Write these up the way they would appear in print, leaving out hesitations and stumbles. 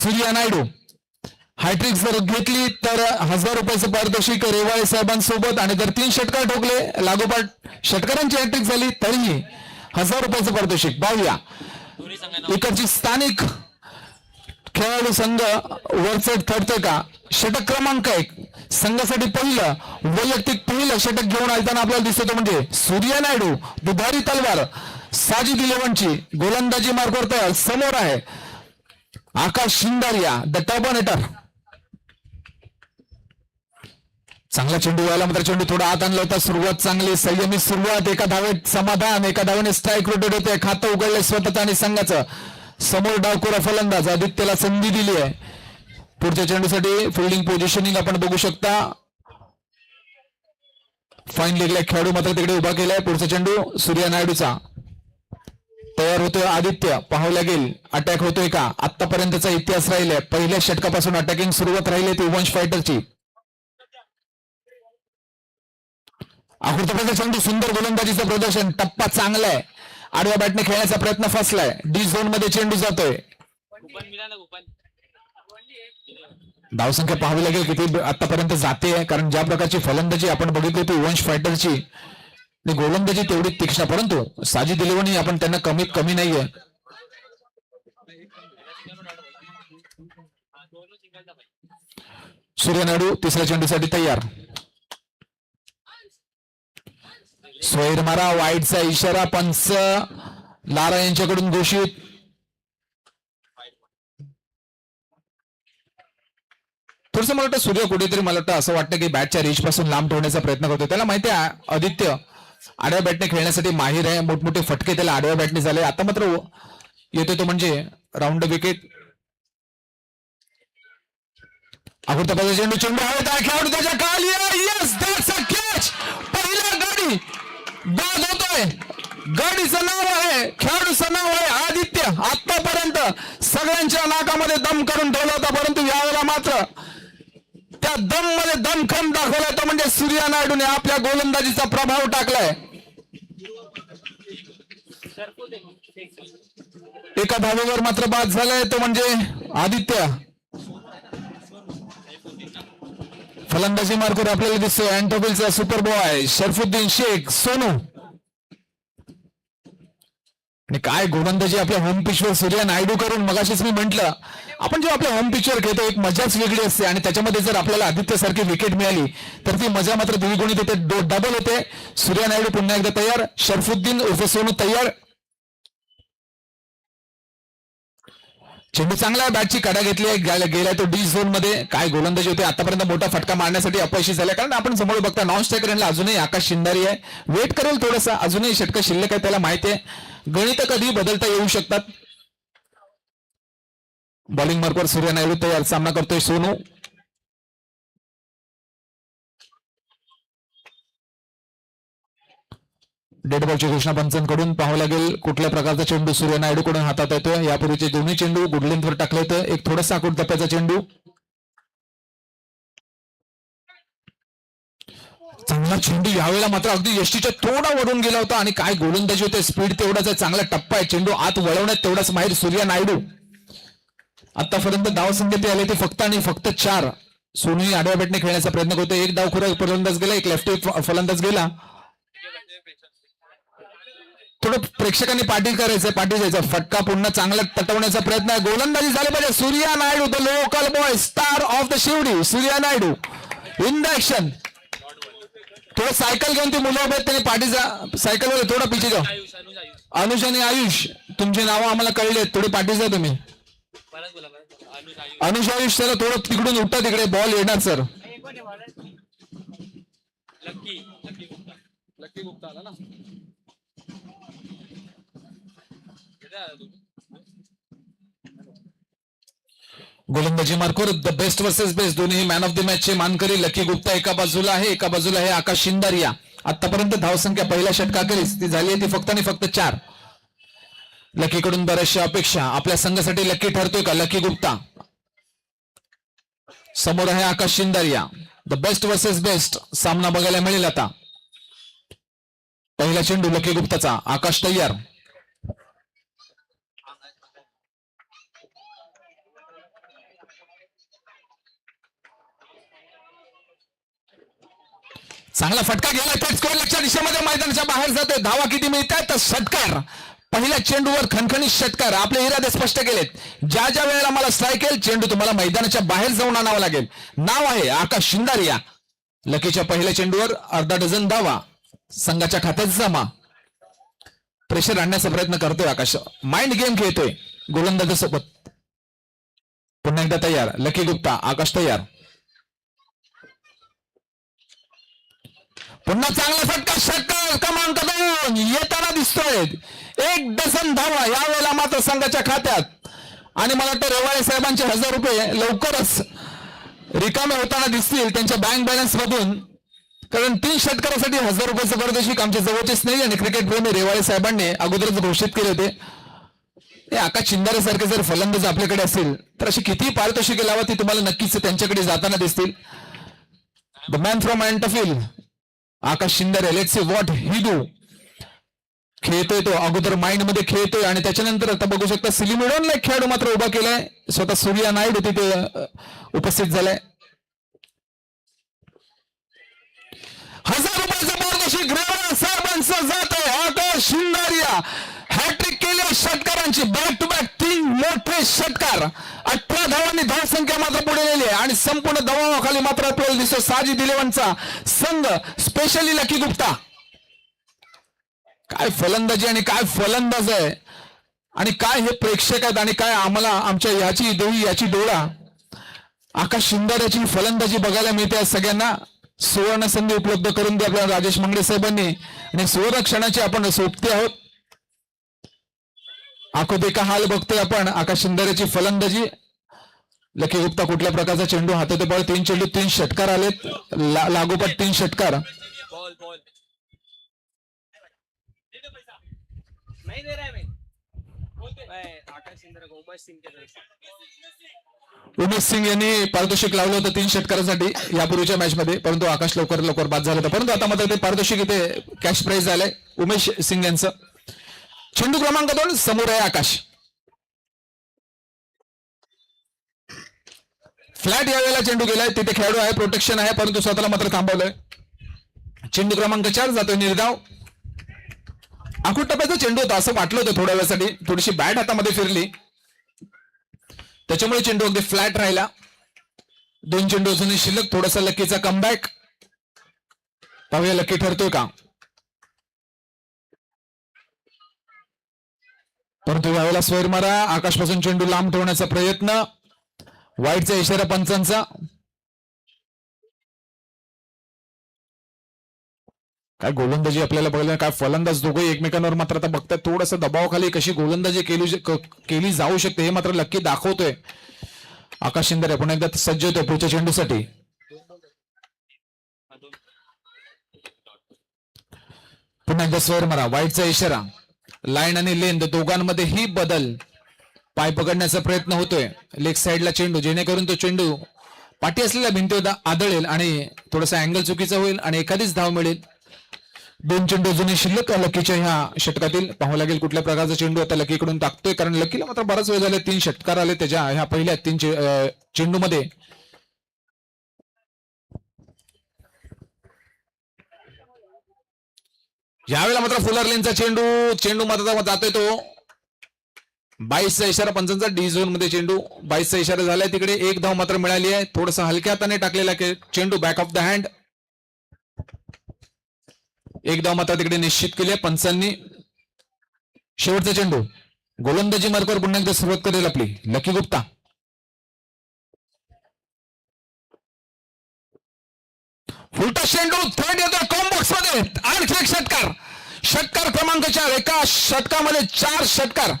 Surya Naidu hat trick जर घेतली तर 1000 रुपयाचं पारितोषिक रेवाळे साहेबांसोबत, आणि जर 3 षटकार ठोकले लागोपाठ षटकारांची हॅट्रिक झाली तरीही 1000 रुपयाचं पारितोषिक. पाहूया इकडची स्थानिक खेळाडू संघ वरचढ ठरतोय का. षटक क्रमांक 1 संघासाठी पहिलं वैयक्तिक पहिलं षटक घेऊन आलताना आपल्याला दिसतो म्हणजे सूर्या नायडू. दुधारी तलवार साजिद 11ची गोलंदाजी मार्ग करतोय. समोर आहे आकाश शिंदारिया द टर्बोनेटर. चांगला चेंडू व्हायला मात्र चेंडू थोडा आत आणला होता. सुरुवात चांगली संयमित सुरुवात. एका धावेत समाधान, एका धावेने स्ट्राईक रोटेट होते. खातं उघडले स्वतःच आणि संघाचं. समोर डावखोरा फलंदाज आदित्यला संधी दिली आहे. पुढच्या चेंडूसाठी फिल्डिंग पोझिशनिंग आपण बघू शकता. फाईन लेगला खेळाडू मात्र तिकडे उभा केलाय. पुढचा चेंडू सूर्या नायडूचा तयार होतोय. आदित्य पाहावं लागेल अटॅक होतोय का. आतापर्यंतचा इतिहास राहिलाय. पहिल्या षटकापासून अटॅकिंग सुरुवात राहिली ती वंश फायटरची. आकृतीचा चेंडू सुंदर गोलंदाजीचं प्रदर्शन. टप्पा चांगला आहे. आडव्या बॅटने खेळण्याचा प्रयत्न फसलाय. डी झोन मध्ये चेंडू जातोय. धावसंख्या पाहावी लागेल किती आतापर्यंत जाते, कारण ज्या प्रकारची फलंदाजी आपण बघितली ती वंश फायटरची गोलंदाजी तेवढी तीक्ष्ण, परंतु साजिद 11 आपण त्यांना कमी नाहीये. सूर्या नायडू तिसऱ्या चेंडूसाठी तयार. सोयर मारा. वाईटचा इशारा पंच लारा यांच्याकडून घोषित. थोडंसं मला वाटतं सूर्य कुठेतरी मला वाटतं असं वाटतं की बॅटच्या रीच पासून लांब ठेवण्याचा प्रयत्न करतो. त्याला माहिती आहे आदित्य आडव्या बॅटने खेळण्यासाठी माहीर आहे. मोठमोठे फटके त्याला आडव्या बॅटने झाले. आता मात्र येतोय तो म्हणजे राऊंड विकेट. आकृती चेंडू चेंडू आहे त्या खेळाडू त्याच्या खाली. Yes that's a catch. पहिला गाडी बाद होतोय. गाडीचं नाव आहे, खेळाडूचं नाव आहे आदित्य. आतापर्यंत सगळ्यांच्या नाकामध्ये दम करून ठेवला होता, परंतु यावेळेला मात्र त्या दम मध्ये दमखम दाखवलाय तो म्हणजे सूर्या नायडूने आपल्या गोलंदाजीचा प्रभाव टाकलाय. एका धावेवर मात्र बाद झालाय तो म्हणजे आदित्य. फलंदाजी मार्कवर आपल्याला दिसतोय अँटोबिलचा सुपर बॉय शरफुद्दीन शेख सोनू. आणि काय गोलंदाजी आपल्या होम पिचवर सूर्या नायडू करून. मगाशीच मी म्हंटल आपण जेव्हा आपल्या होम पिचवर खेळतो एक मजाच वेगळी असते, आणि त्याच्यामध्ये जर आपल्याला आदित्य सारखी विकेट मिळाली तर ती मजा मात्र द्विगुणित होते, डबल होते. सूर्या नायडू पुन्हा एकदा तयार. शरफुद्दीन उर्फ सोनू तयार. चेंडू चांगला आहे. बॅटची कडा घेतली आहे. गेलाय तो डी झोन मध्ये. काय गोलंदाजी होते. आतापर्यंत मोठा फटका मारण्यासाठी अपयशी झाला, कारण आपण समोर बघता नॉन स्ट्रायकर अजूनही आकाश शिंदारी आहे. वेट करेल थोडासा. अजूनही षटक शिल्लक आहे. त्याला माहिती आहे गणित कधी बदलता येऊ शकतात. बॉलिंग मार्कवर सूर्या नायडू तयार. सामना करतोय सोनू. डेड बॉलची घोषणा पंचांकडून पाहावं लागेल कुठल्या प्रकारचा चेंडू सूर्या नायडू कडून हातात येतोय. यापूर्वीचे दोन्ही चेंडू गुडलेंथवर टाकले होते. एक थोडासा आकुट टप्प्याचा चेंडू. चांगला चेंडू यावेळेला मात्र अगदी यष्टीच्या थोडा वळून गेला होता, आणि काय गोलंदाजी होते. स्पीड तेवढाच आहे. चांगला टप्पा आहे. चेंडू आत वळवण्यात तेवढाच माहीर सूर्या नायडू. आतापर्यंत धाव संख्या आले ते फक्त आणि फक्त 4. सोनूही आडव्या बॅटने खेळण्याचा प्रयत्न करतोय. एक डावखोरा फलंदाज गेला, एक लेफ्ट फलंदाज गेला. थोडं प्रेक्षकांनी पाठी करायचं, पाठी जायचं. फटका पुन्हा चांगला तटवण्याचा प्रयत्न आहे. गोलंदाजी झाली पाहिजे. Surya Naidu the local boy star of the Shivdi. Surya Naidu in the action. थोडं सायकल घेऊन ती मुलं उभे आहेत, त्यांनी पाठीचा सायकलवर थोडा पिछे जाऊ. अनुज आणि आयुष तुमची नावं आम्हाला कळली आहेत. थोडी पाठी जा तुम्ही. अनुज आयुष सर थोडं तिकडून उठा. तिकडे बॉल येणार सर. लकी गुप्ता आला ना. गोलंदाजी मार्कवर द बेस्ट वर्सेस बेस्ट दोन्ही मॅन ऑफ द मॅच चे मानकरी लकी गुप्ता एका बाजूला आहे, एका बाजूला आहे आकाश शिंदारिया. आतापर्यंत धावसंख्या पहिल्या षटकाखेरीज ती झाली आहे ती फक्त आणि फक्त 4. लकीकडून बऱ्याचशा अपेक्षा. आपल्या संघासाठी लकी ठरतोय का लकी गुप्ता. समोर आहे आकाश शिंदारिया. द बेस्ट वर्सेस बेस्ट सामना बघायला मिळेल आता. पहिला चेंडू लकी गुप्ताचा. आकाश तयार. चांगला फटका गेला थेट स्कोअरच्या दिशेमध्ये मैदानाच्या बाहेर जातोय. धावा किती मिळतात तर षटकार. पहिल्या चेंडूवर खणखणीत षटकार. आपले इरादे स्पष्ट केलेत. ज्या ज्या वेळेला मला स्ट्राईक येईल चेंडू तुम्हाला मैदानाच्या बाहेर जाऊन आणावा लागेल. नाव आहे आकाश शिंदारिया. लकीच्या पहिल्या चेंडूवर अर्धा डझन धावा संघाच्या खात्यात जमा. प्रेशर आणण्याचा प्रयत्न करतोय आकाश. माइंड गेम खेळतोय गोलंदाजासोबत. पुन्हा एकदा तयार लकी गुप्ता. आकाश तयार. पुन्हा चांगला फटका. षटकार क्रमांक 2 येताना दिसतोय. 1 डझन धावा यावेळेला मात्र संघाच्या खात्यात. आणि मला वाटतं रेवाळे साहेबांचे 1000 रुपये लवकरच रिकामे होताना दिसतील त्यांच्या बँक बॅलन्स मधून. कारण 3 षटकारासाठी 1000 रुपयाचं पारितोषिक आमच्या जवळचेच नाही. आणि क्रिकेट प्रेमी रेवाळे साहेबांनी अगोदरच घोषित केले होते. हे आकाश शिंदारे सारखे जर फलंदाज आपल्याकडे असतील तर अशी किती पारितोषिके लावा ती तुम्हाला नक्कीच त्यांच्याकडे जाताना दिसतील. The man from Antophill Akash Shindare. Let's see what he do. खेळतोय तो अगोदर माइंड मध्ये खेळतोय आणि त्याच्यानंतर आता बघू शकता सिलिमिडोनला एक खेळाडू मात्र उभा केलाय. स्वतः सूर्या नायडू तिथे उपस्थित झालाय. 1000 रुपयाचं पारितोषिक रेवाळे साहेबांचं जातोय. आकाश शिंदारिया हॅट्रिक केल्या षटकारांची. बॅक टू बॅक 3 मोठे षटकार. 18 धावांनी धावसंख्या मात्र पुढे गेली आणि संपूर्ण दबावाखाली मात्र आपल्याला दिसतो साजिद इलेव्हनचा संघ. Specially lucky Gupta. काय फलंदाजी आणि काय फलंदाज आहे आणि काय हे प्रेक्षक आहेत आणि काय आम्हाला आमच्या याची देवी याची डोळा. आकाश शिंदाऱ्याची फलंदाजी बघायला मिळते. सगळ्यांना सुवर्ण संधी उपलब्ध करून द्या आपल्या राजेश मंगळे साहेबांनी. आणि सुवर्ण क्षणाची आपण सोबते आहोत. आखो देखा हाल बघतोय आपण. आकाश शिंदाऱ्याची फलंदाजी. लकी गुप्ता कुठल्या प्रकारचा चेंडू हातात बळ. 3 चेंडू 3 षटकार आलेत. लागोपाठ 3 षटकार. उमेश सिंग यांनी पारितोषिक लावलं होतं 3 षटकारासाठी यापूर्वीच्या मॅच मध्ये. परंतु आकाश लवकर बाद झालं होतं. परंतु आता मात्र ते पारितोषिक इथे कॅश प्राइज झालंय उमेश सिंग यांचं. चेंडू क्रमांक 2 समोर आहे आकाश. फ्लॅट यावेळेला चेंडू गेलाय. तिथे खेळाडू आहे प्रोटेक्शन आहे परंतु स्वतःला मात्र थांबवलंय. चेंडू क्रमांक 4 जातोय निर्धाव. आखूड टप्प्याचा चेंडू होता असं वाटलं होतं थोड्या वेळासाठी. थोडीशी बॅट हातामध्ये फिरली त्याच्यामुळे चेंडू अगदी फ्लॅट राहिला. 2 चेंडू अजूनही शिल्लक. थोडासा लकीचा कमबॅक. पाहूया लकी ठरतोय का. परंतु यावेळेला स्वेर मारा. आकाशपासून चेंडू लांब ठेवण्याचा प्रयत्न. वाईटचा इशारा पंचांचा. काय गोलंदाजी आपल्याला बघायला. काय फलंदाज दोघे एकमेकांवर मात्र आता बघतात. थोडस दबावाखाली कशी गोलंदाजी केली जाऊ शकते हे मात्र लक्की दाखवतोय. आकाश शिंदे पुन्हा एकदा सज्ज होतोय पुढच्या चेंडूसाठी. पुन्हा एकदा स्वर मारा. वाईटचा इशारा. लाईन आणि लेंथ दोघांमध्येही बदल. पाय पकडण्याचा प्रयत्न होतोय. लेग साईडला चेंडू जेणेकरून तो चेंडू पाठी असलेल्या भिंतीवर आदळेल आणि थोडासा अँगल चुकीचा होईल आणि एखादीच धाव मिळेल. 2 चेंडू अजूनही शिल्लक लकीच्या ह्या षटकातील. पाहावं लागेल कुठल्या प्रकारचा चेंडू आता लकीकडून टाकतोय. कारण लकीला मात्र बराच वेळ झाले. 3 षटकार आले त्याच्या ह्या पहिल्या 3 चेंडू मध्ये. यावेळेला मात्र फुलर लेनचा चेंडू मात्र जातोय तो. 22चा इशारा पंचांचा. डी झोन मध्ये चेंडू. 22चा इशारा झालाय तिकडे. 1 धाव मात्र मिळाली आहे. थोडंसं हलक्या हाताने टाकलेला चेंडू बॅक ऑफ द हँड. 1 धाव मात्र तिकडे निश्चित केली आहे पंचांनी. शेवटचा चेंडू. गोलंदाजी मार्गावर पुन्हा एकदा सुरुवात करेल आपली लकी गुप्ता. फुलटा चेंडू थर्ड येतोय कॉम्बॉक्स मध्ये. आणखी एक षटकार. षटकार क्रमांक 4. एका षटकामध्ये 4 षटकार.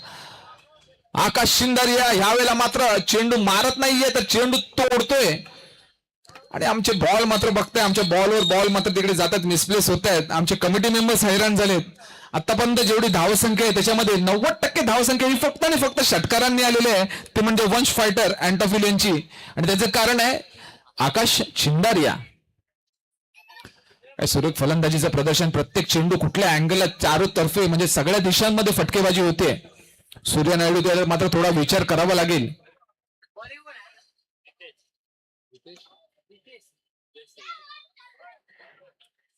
आकाश शिंदारिया ह्यावेळेला मात्र चेंडू मारत नाहीये तर चेंडू तोडतोय. आणि आमचे बॉल मात्र बघताय. आमच्या बॉलवर बॉल मात्र तिकडे जातात. मिसप्लेस होत आहेत. आमचे कमिटी मेंबर्स हैराण झालेत. आतापर्यंत जेवढी धावसंख्या आहे त्याच्यामध्ये 90% धावसंख्या ही फक्त आणि फक्त षटकारांनी आलेली आहे. ते म्हणजे वंश फायटर अँटोफिल यांची. आणि त्याचं कारण आहे आकाश शिंदारिया. सुरेख फलंदाजीचं प्रदर्शन. प्रत्येक चेंडू कुठल्या अँगलला चारोतर्फे म्हणजे सगळ्या दिशांमध्ये फटकेबाजी होते. सूर्या नायडू त्याला मात्र थोडा विचार करावा लागेल.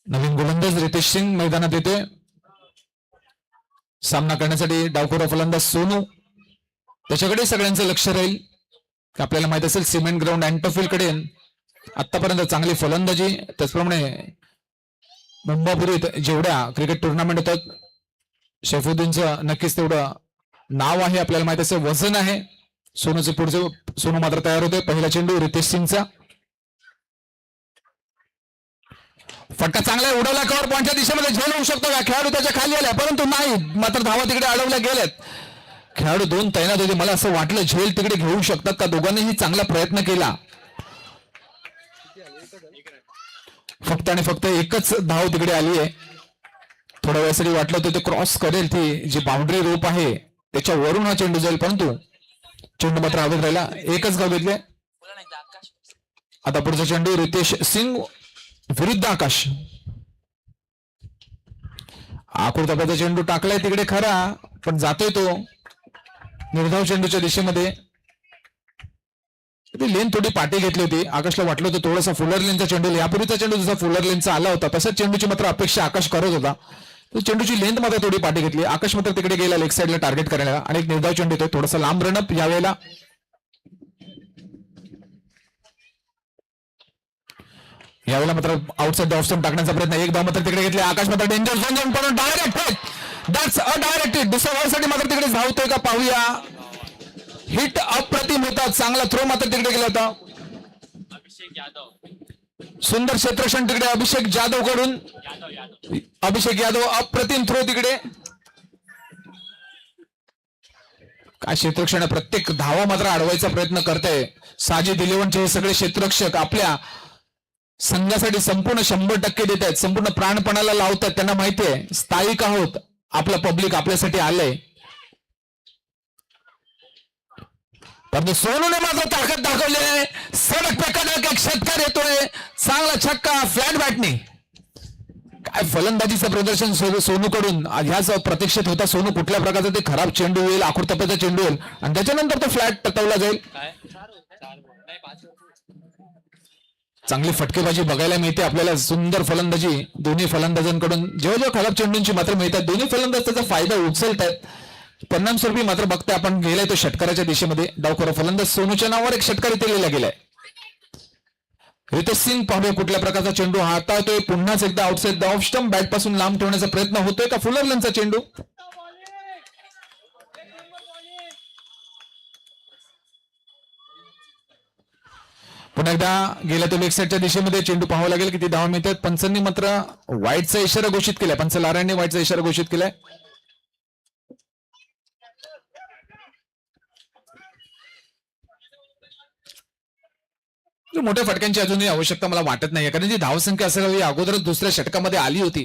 नवीन गोलंदाज रितेश सिंग मैदानात येते सामना करण्यासाठी. डावखोरा फलंदाज सोनू, त्याच्याकडे सगळ्यांचं लक्ष राहील. आपल्याला माहित असेल सिमेंट ग्राउंड अँटोफिल्ड कडे आतापर्यंत चांगली फलंदाजी, त्याचप्रमाणे मुंबापुरीत जेवढ्या क्रिकेट टुर्नामेंट होतात सैफुद्दीनचं नक्कीच तेवढं नाव आहे. आपल्याला माहित असेल वजन आहे. सोनूचे पुढचे सोनू मात्र तयार होते. पहिला चेंडू रितेश सिंगचा, फटका चांगला उडवला कव्हर पॉईंटच्या दिशेमध्ये. झेल होऊ शकतो का? खेळाडू त्याच्या खाली आल्या परंतु नाही, मात्र धावा तिकडे अडवल्या गेल्यात. खेळाडू दोन तैनात होते. मला असं वाटलं झेल तिकडे घेऊ शकतात का, दोघांनीही चांगला प्रयत्न केला. फक्त आणि फक्त एकच धाव तिकडे आली आहे. थोड्या वेळासाठी वाटलं होतं ते क्रॉस करेल, ती जी बाउंड्री रोप आहे त्याच्यावरून हा चेंडू जाईल, परंतु चेंडू मात्र आवडत राहिला. एकच धाव घेतले. आता पुढचा चेंडू रितेश सिंग विरुद्ध आकाश. आकृताचा चेंडू टाकलाय तिकडे खरा, पण जातोय तो निर्धाव चेंडूच्या दिशेमध्ये. लेन थोडी पाठी घेतली होती. आकाशला वाटलं होतं थोडासा फुलर लेनचा चेंडू, यापूर्वीचा चेंडू जसा फुलर लेनचा आला होता तसाच चेंडूची मात्र अपेक्षा आकाश करत होता. चेंडूची लेंथ मात्र थोडी पाठी घेतली. आकाश मात्र तिकडे गेला लेग साईडला टार्गेट करायला आणि एक निर्धाव चेंडू येतोय. थोडासा लांब रनअप यावेळेला. यावेळेला मात्र आउटसाइड ऑफ स्टंप टाकण्याचा प्रयत्न. एक धाव मात्र तिकडे घेतले. आकाश मात्र डेंजर झोन जाऊन पण डायरेक्ट दॅट्स अडायरेक्टेड. दुसऱ्या बॉलसाठी मात्र तिकडे धावतोय का पाहूया. हिट अप्रतिम होता. चांगला थ्रो मात्र तिकडे गेला होता. सुंदर क्षेत्ररक्षण तिकडे अभिषेक जाधव कडून. अभिषेक यादव अप्रतिम थ्रो तिकडे. काय क्षेत्ररक्षण, प्रत्येक धावा मात्र अडवायचा प्रयत्न करताय. साजिद इलेव्हनचे हे सगळे क्षेत्ररक्षक आपल्या संघासाठी संपूर्ण 100% देत आहेत, संपूर्ण प्राणपणाला लावतात. त्यांना माहिती आहे स्थायिक आहोत, आपलं पब्लिक आपल्यासाठी आलंय. परंतु सोनूने मात्र ताकद दाखवली आहे. सडक पे कडक एक षटकार येतोय. चांगला छक्का फ्लॅट बॅटने. काय फलंदाजीचं प्रदर्शन सोनूकडून ह्याच प्रतीक्षेत होता. सोनू कुठल्या प्रकारचा ते खराब चेंडू येईल, आकृतपेचा चेंडू येईल आणि त्याच्यानंतर तो फ्लॅट टकवला जाईल. चांगली फटकेबाजी बघायला मिळते आपल्याला. सुंदर फलंदाजी दोन्ही फलंदाजांकडून. जेव्हा जेव्हा खराब चेंडूंची मात्र मिळतात दोन्ही फलंदाज त्याचा फायदा उचलतात. परिणामस्वरूपी मात्र बघते आपण गेलाय तो षटकाराच्या दिशेमध्ये. डावखोरा फलंदाज सोनूच्या नावावर एक षटकार इथे लिहिला गेलाय. रितेश सिंग पाहूया कुठल्या प्रकारचा चेंडू हाताळतोय. पुन्हाच एकदा outside the off stump bat पासून लांब ठेवण्याचा प्रयत्न होतोय का फुलरलनचा चेंडू. पुन्हा एकदा गेल्या तो लेग साईडच्या दिशेमध्ये चेंडू पाहावा लागेल किती धावा मिळतात. पंचांनी मात्र वाईटचा इशारा घोषित केलाय. पंच लाऱ्यांनी वाईटचा इशारा घोषित केलाय. मोठ्या फटक्यांची अजूनही आवश्यकता मला वाटत नाही, कारण जी धावसंख्या असावी अगोदरच दुसऱ्या षटकामध्ये आली होती.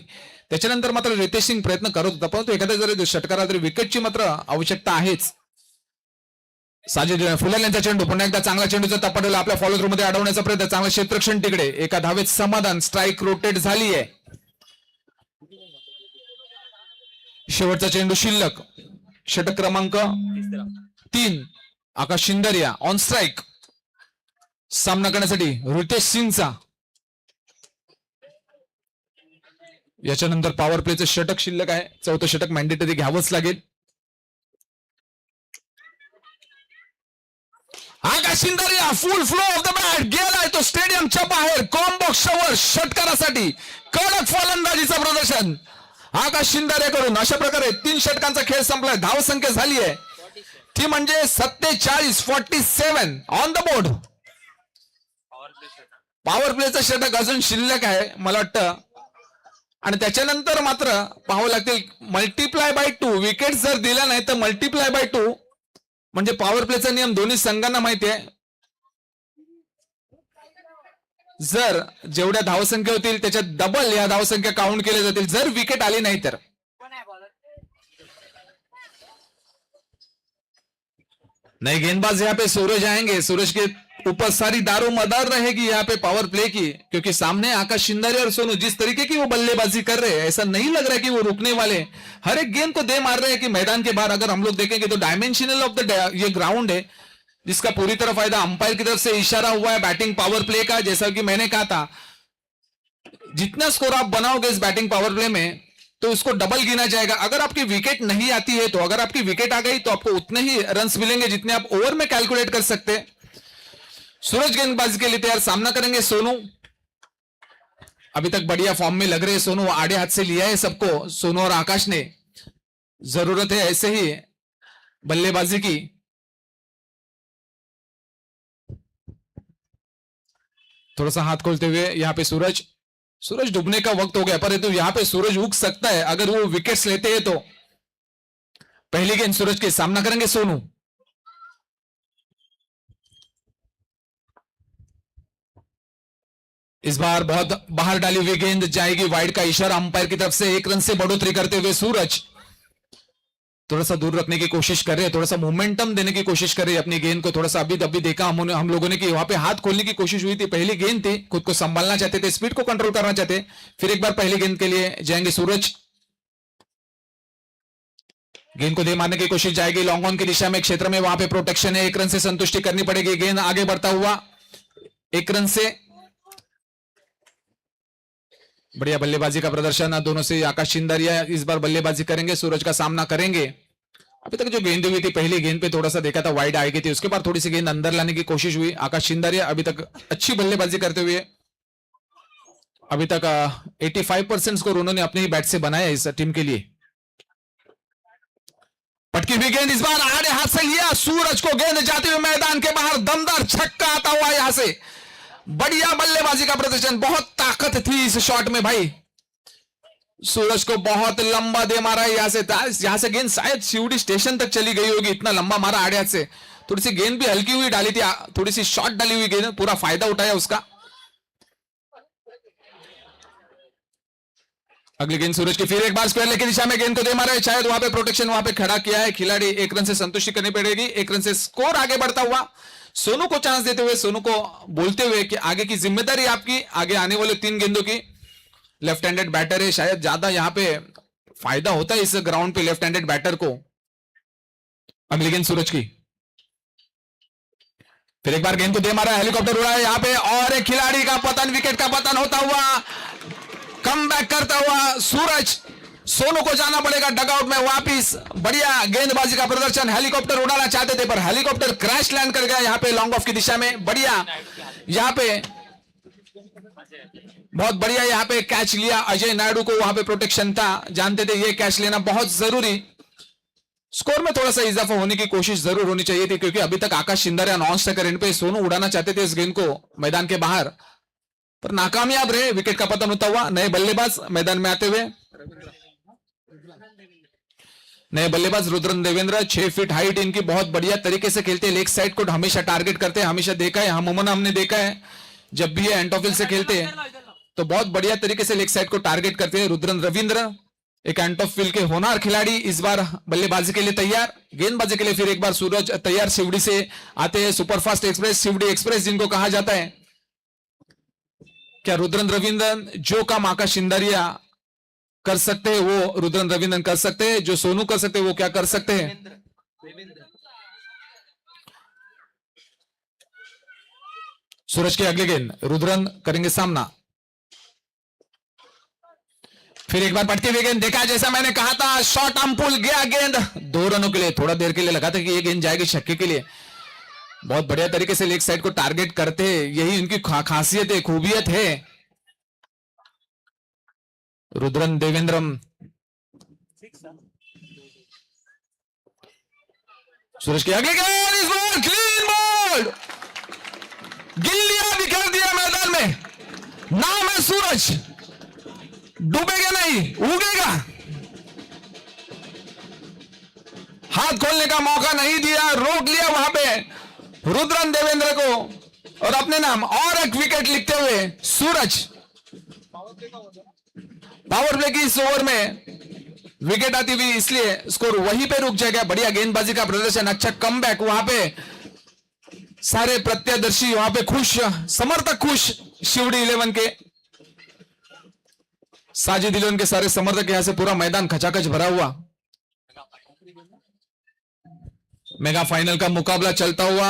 त्याच्यानंतर मात्र रितेश सिंग प्रयत्न करत होता, परंतु एखाद्या जरी षटकाला तरी विकेटची मात्र आवश्यकता आहेच. साजिद फुलाल यांचा चेंडू पुन्हा एकदा चांगला चेंडूचा तपाटला आपल्या फॉलो थ्रू मध्ये अडवण्याचा प्रयत्न. चांगलं क्षेत्ररक्षण तिकडे. एका धावेत समाधान. स्ट्राईक रोटेट झाली आहे. शेवटचा चेंडू शिल्लक. षटक क्रमांक 3 आकाश शिंदरिया ऑन स्ट्राईक. सामना करण्यासाठी रितेश सिंगचा. याच्यानंतर पॉवर प्लेचं षटक शिल्लक आहे. चौथं षटक मॅन्डेटरी घ्यावंच लागेल. आकाश शिंदरिया full flow of the bat गेलाय तो स्टेडियमच्या बाहेर. कॉम्बॉक्सच्या वर षटकारासाठी कडक फलंदाजीचं प्रदर्शन आकाश शिंदरिया कडून. अशा प्रकारे 3 षटकांचा खेळ संपलाय. धावसंख्या झाली आहे ती म्हणजे 47 ऑन द बोर्ड. पॉवर प्लेचं षटक अजून शिल्लक आहे मला वाटतं, आणि त्याच्यानंतर मात्र पाहावं लागतील मल्टिप्लाय बाय 2. विकेट जर दिला नाही तर मल्टिप्लाय बाय 2 म्हणजे पॉवर प्लेचा नियम दोन्ही संघांना माहिती आहे. जर जेवढ्या धावसंख्या होतील त्याच्यात डबल या धावसंख्या काउंट केल्या जातील जर विकेट आली नाही तर. नहीं गेंदबाज यहाँ पे सूरज आएंगे. सूरज के ऊपर सारी दारोमदार रहेगी यहाँ पे पावर प्ले की, क्योंकि सामने आकाश शिंदरिया और सोनू जिस तरीके की वो बल्लेबाजी कर रहे हैं ऐसा नहीं लग रहा है कि वो रुकने वाले. हर एक गेंद को दे मार रहे हैं कि मैदान के बाहर अगर हम लोग देखेंगे तो डायमेंशनल ऑफ द ये ग्राउंड है जिसका पूरी तरह फायदा अंपायर की तरफ से इशारा हुआ है बैटिंग पावर प्ले का. जैसा कि मैंने कहा था जितना स्कोर आप बनाओगे इस बैटिंग पावर प्ले में तो उसको डबल गिना जाएगा। अगर आपकी विकेट नहीं आती है तो अगर आपकी विकेट आ गई तो आपको उतने ही रन्स मिलेंगे जितने आप ओवर में कैलकुलेट कर सकते हैं। सूरज गेंदबाजी के लिए तैयार, सामना करेंगे सोनू। अभी तक बढ़िया फॉर्म में लग रहे हैं सोनू, आड़े हाथ से लिया है सबको सोनू और आकाश ने। जरूरत है ऐसे ही बल्लेबाजी की। थोड़ा सा हाथ खोलते हुए यहां पे सूरज डूबने का वक्त हो गया, परंतु यहां पे सूरज उग सकता है अगर वो विकेट्स लेते हैं तो। पहली गेंद सूरज के, सामना करेंगे सोनू। इस बार बहुत बाहर डाली हुई गेंद जाएगी, वाइड का इशारा अंपायर की तरफ से। 1 रन से बढ़ोतरी करते हुए सूरज थोड़ा सा दूर रखने की कोशिश कर रहे हैं, थोड़ा सा मोमेंटम देने की कोशिश कर रहे हैं अपनी गेंद को। थोड़ा सा अभी देखा हम लोगों ने कि वहां पे हाथ खोलने की कोशिश हुई थी। पहली गेंद थी, खुद को संभालना चाहते थे, स्पीड को कंट्रोल करना चाहते। फिर एक बार पहली गेंद के लिए जाएंगे सूरज। गेंद को दे मारने की कोशिश जाएगी लॉन्ग ऑन की दिशा में, क्षेत्र में। वहां पे प्रोटेक्शन है, 1 रन से संतुष्टि करनी पड़ेगी। गेंद आगे बढ़ता हुआ 1 रन से। बढ़िया बल्लेबाजी का प्रदर्शन दोनों से। आकाश चिंदारिया इस बार बल्लेबाजी करेंगे, सूरज का सामना करेंगे। अभी तक जो गेंद हुई थी पहली गेंद पे थोड़ा सा देखा था वाइड आएगी थी, उसके बाद थोड़ी सी गेंद अंदर लाने की कोशिश हुई। आकाश चिंदारिया अभी तक अच्छी बल्लेबाजी करते हुए अभी तक 85% स्कोर उन्होंने अपने ही बैट से बनाया इस टीम के लिए। पटकी हुई गेंद इस बार आड़े हाथ से लिया सूरज को, गेंद जाते हुए मैदान के बाहर, दमदार छक्का आता हुआ यहां से। बढ़िया बल्लेबाजी का प्रदर्शन, बहुत ताकत थी इस शॉट में भाई। सूरज को बहुत लंबा दे मारा है यहां से गेंद शायद शिवड़ी स्टेशन तक चली गई होगी, इतना लंबा मारा आड़े हाथ से। थोड़ी सी गेंद भी हल्की हुई डाली थी, थोड़ी सी शॉट डाली हुई गेंद, पूरा फायदा उठाया उसका। अगली गेंद सूरज की, फिर एक बार स्क्वायर लेके दिशा में गेंद को दे मारा है, शायद वहां पे प्रोटेक्शन वहां पे खड़ा किया है खिलाड़ी। 1 रन से संतुष्टि करनी पड़ेगी, 1 रन से स्कोर आगे बढ़ता हुआ। सोनू को चांस देते हुए, सोनू को बोलते हुए कि आगे की जिम्मेदारी आपकी, आगे आने वाले 3 गेंदों की। लेफ्ट हैंडेड बैटर है, शायद ज्यादा यहां पे फायदा होता है इस ग्राउंड पे लेफ्ट हैंडेड बैटर को। अगली गेंद सूरज की, फिर एक बार गेंद को दे मारा, हेलीकॉप्टर उड़ा है यहां पे, और एक खिलाड़ी का पतन, विकेट का पतन होता हुआ, कम बैक करता हुआ सूरज। सोनू को जाना पड़ेगा डगआउट में वापिस। बढ़िया गेंदबाजी का प्रदर्शन, हेलीकॉप्टर उड़ाना चाहते थे पर हेलीकॉप्टर क्रैश लैंड कर गया यहां पे लॉन्ग ऑफ की दिशा में। बढ़िया यहां पे, बहुत बढ़िया यहां पे कैच लिया अजय नायडू को, वहां पे प्रोटेक्शन था, जानते थे ये कैच लेना बहुत जरूरी। स्कोर में थोड़ा सा इजाफा होने की कोशिश जरूर होनी चाहिए थी, क्योंकि अभी तक आकाश चिंदारिया नॉन स्ट्राइकर एंड पे, सोनू उड़ाना चाहते थे इस गेंद को मैदान के बाहर, पर नाकामयाब रहे। विकेट का पतन होता हुआ नए बल्लेबाज मैदान में आते हुए, नए बल्लेबाज रुद्रन देवेंद्र। 6 फीट हाइट इनकी, बहुत बढ़िया तरीके से खेलते हैं, लेग साइड को हमेशा टारगेट करते हैं, हमेशा देखा है अमूमन हमने देखा है जब भी ये एंटोफिल से खेलते हैं तो बहुत बढ़िया तरीके से लेग साइड को टारगेट करते हैं रुद्रन रविंद्र, एक एंटोफिल के होनहार खिलाड़ी। इस बार बल्लेबाजी के लिए तैयार, गेंदबाजी के लिए फिर एक बार सूरज तैयार। शिवड़ी से आते हैं सुपरफास्ट एक्सप्रेस, शिवड़ी एक्सप्रेस जिनको कहा जाता है। क्या रुद्रन रविंद्रन जो काम आकाश चिंदारिया कर सकते हैं वो रुद्रन रविंद्रन कर सकते हैं, जो सोनू कर सकते हैं वो क्या कर सकते हैं? सूरज की अगली गेंद, रुद्रन करेंगे सामना। फिर एक बार पटती हुई गेंद, देखा जैसा मैंने कहा था, शॉर्ट आर्म पुल गया गेंद 2 रनों के लिए। थोड़ा देर के लिए लगा था कि ये गेंद जाएगी छक्के के लिए। बहुत बढ़िया तरीके से लेग साइड को टारगेट करते हैं, यही उनकी खासियत है, खूबियत है। रुद्रन देवेंद्रम, सूरज की अगली गेंद, इस बार क्लीन बॉल, गिल्लियां बिखेर दिया मैदान में। नाम है सूरज, डूबेगा नहीं, उगेगा। हाथ खोलने का मौका नहीं दिया, रोक लिया वहां पे रुद्रन देवेंद्र को, और अपने नाम और एक विकेट लिखते हुए सूरज। पावर प्ले की इस ओवर में विकेट आती हुई, इसलिए स्कोर वहीं पे रुक जाएगा। बढ़िया गेंदबाजी का प्रदर्शन, अच्छा कमबैक, वहां पे सारे प्रत्यादर्शी वहां पे खुश, समर्थक खुश। शिवड़ी 11 के, साजिद 11 के सारे समर्थक, यहां से पूरा मैदान खचाखच भरा हुआ। मेगा फाइनल का मुकाबला चलता हुआ,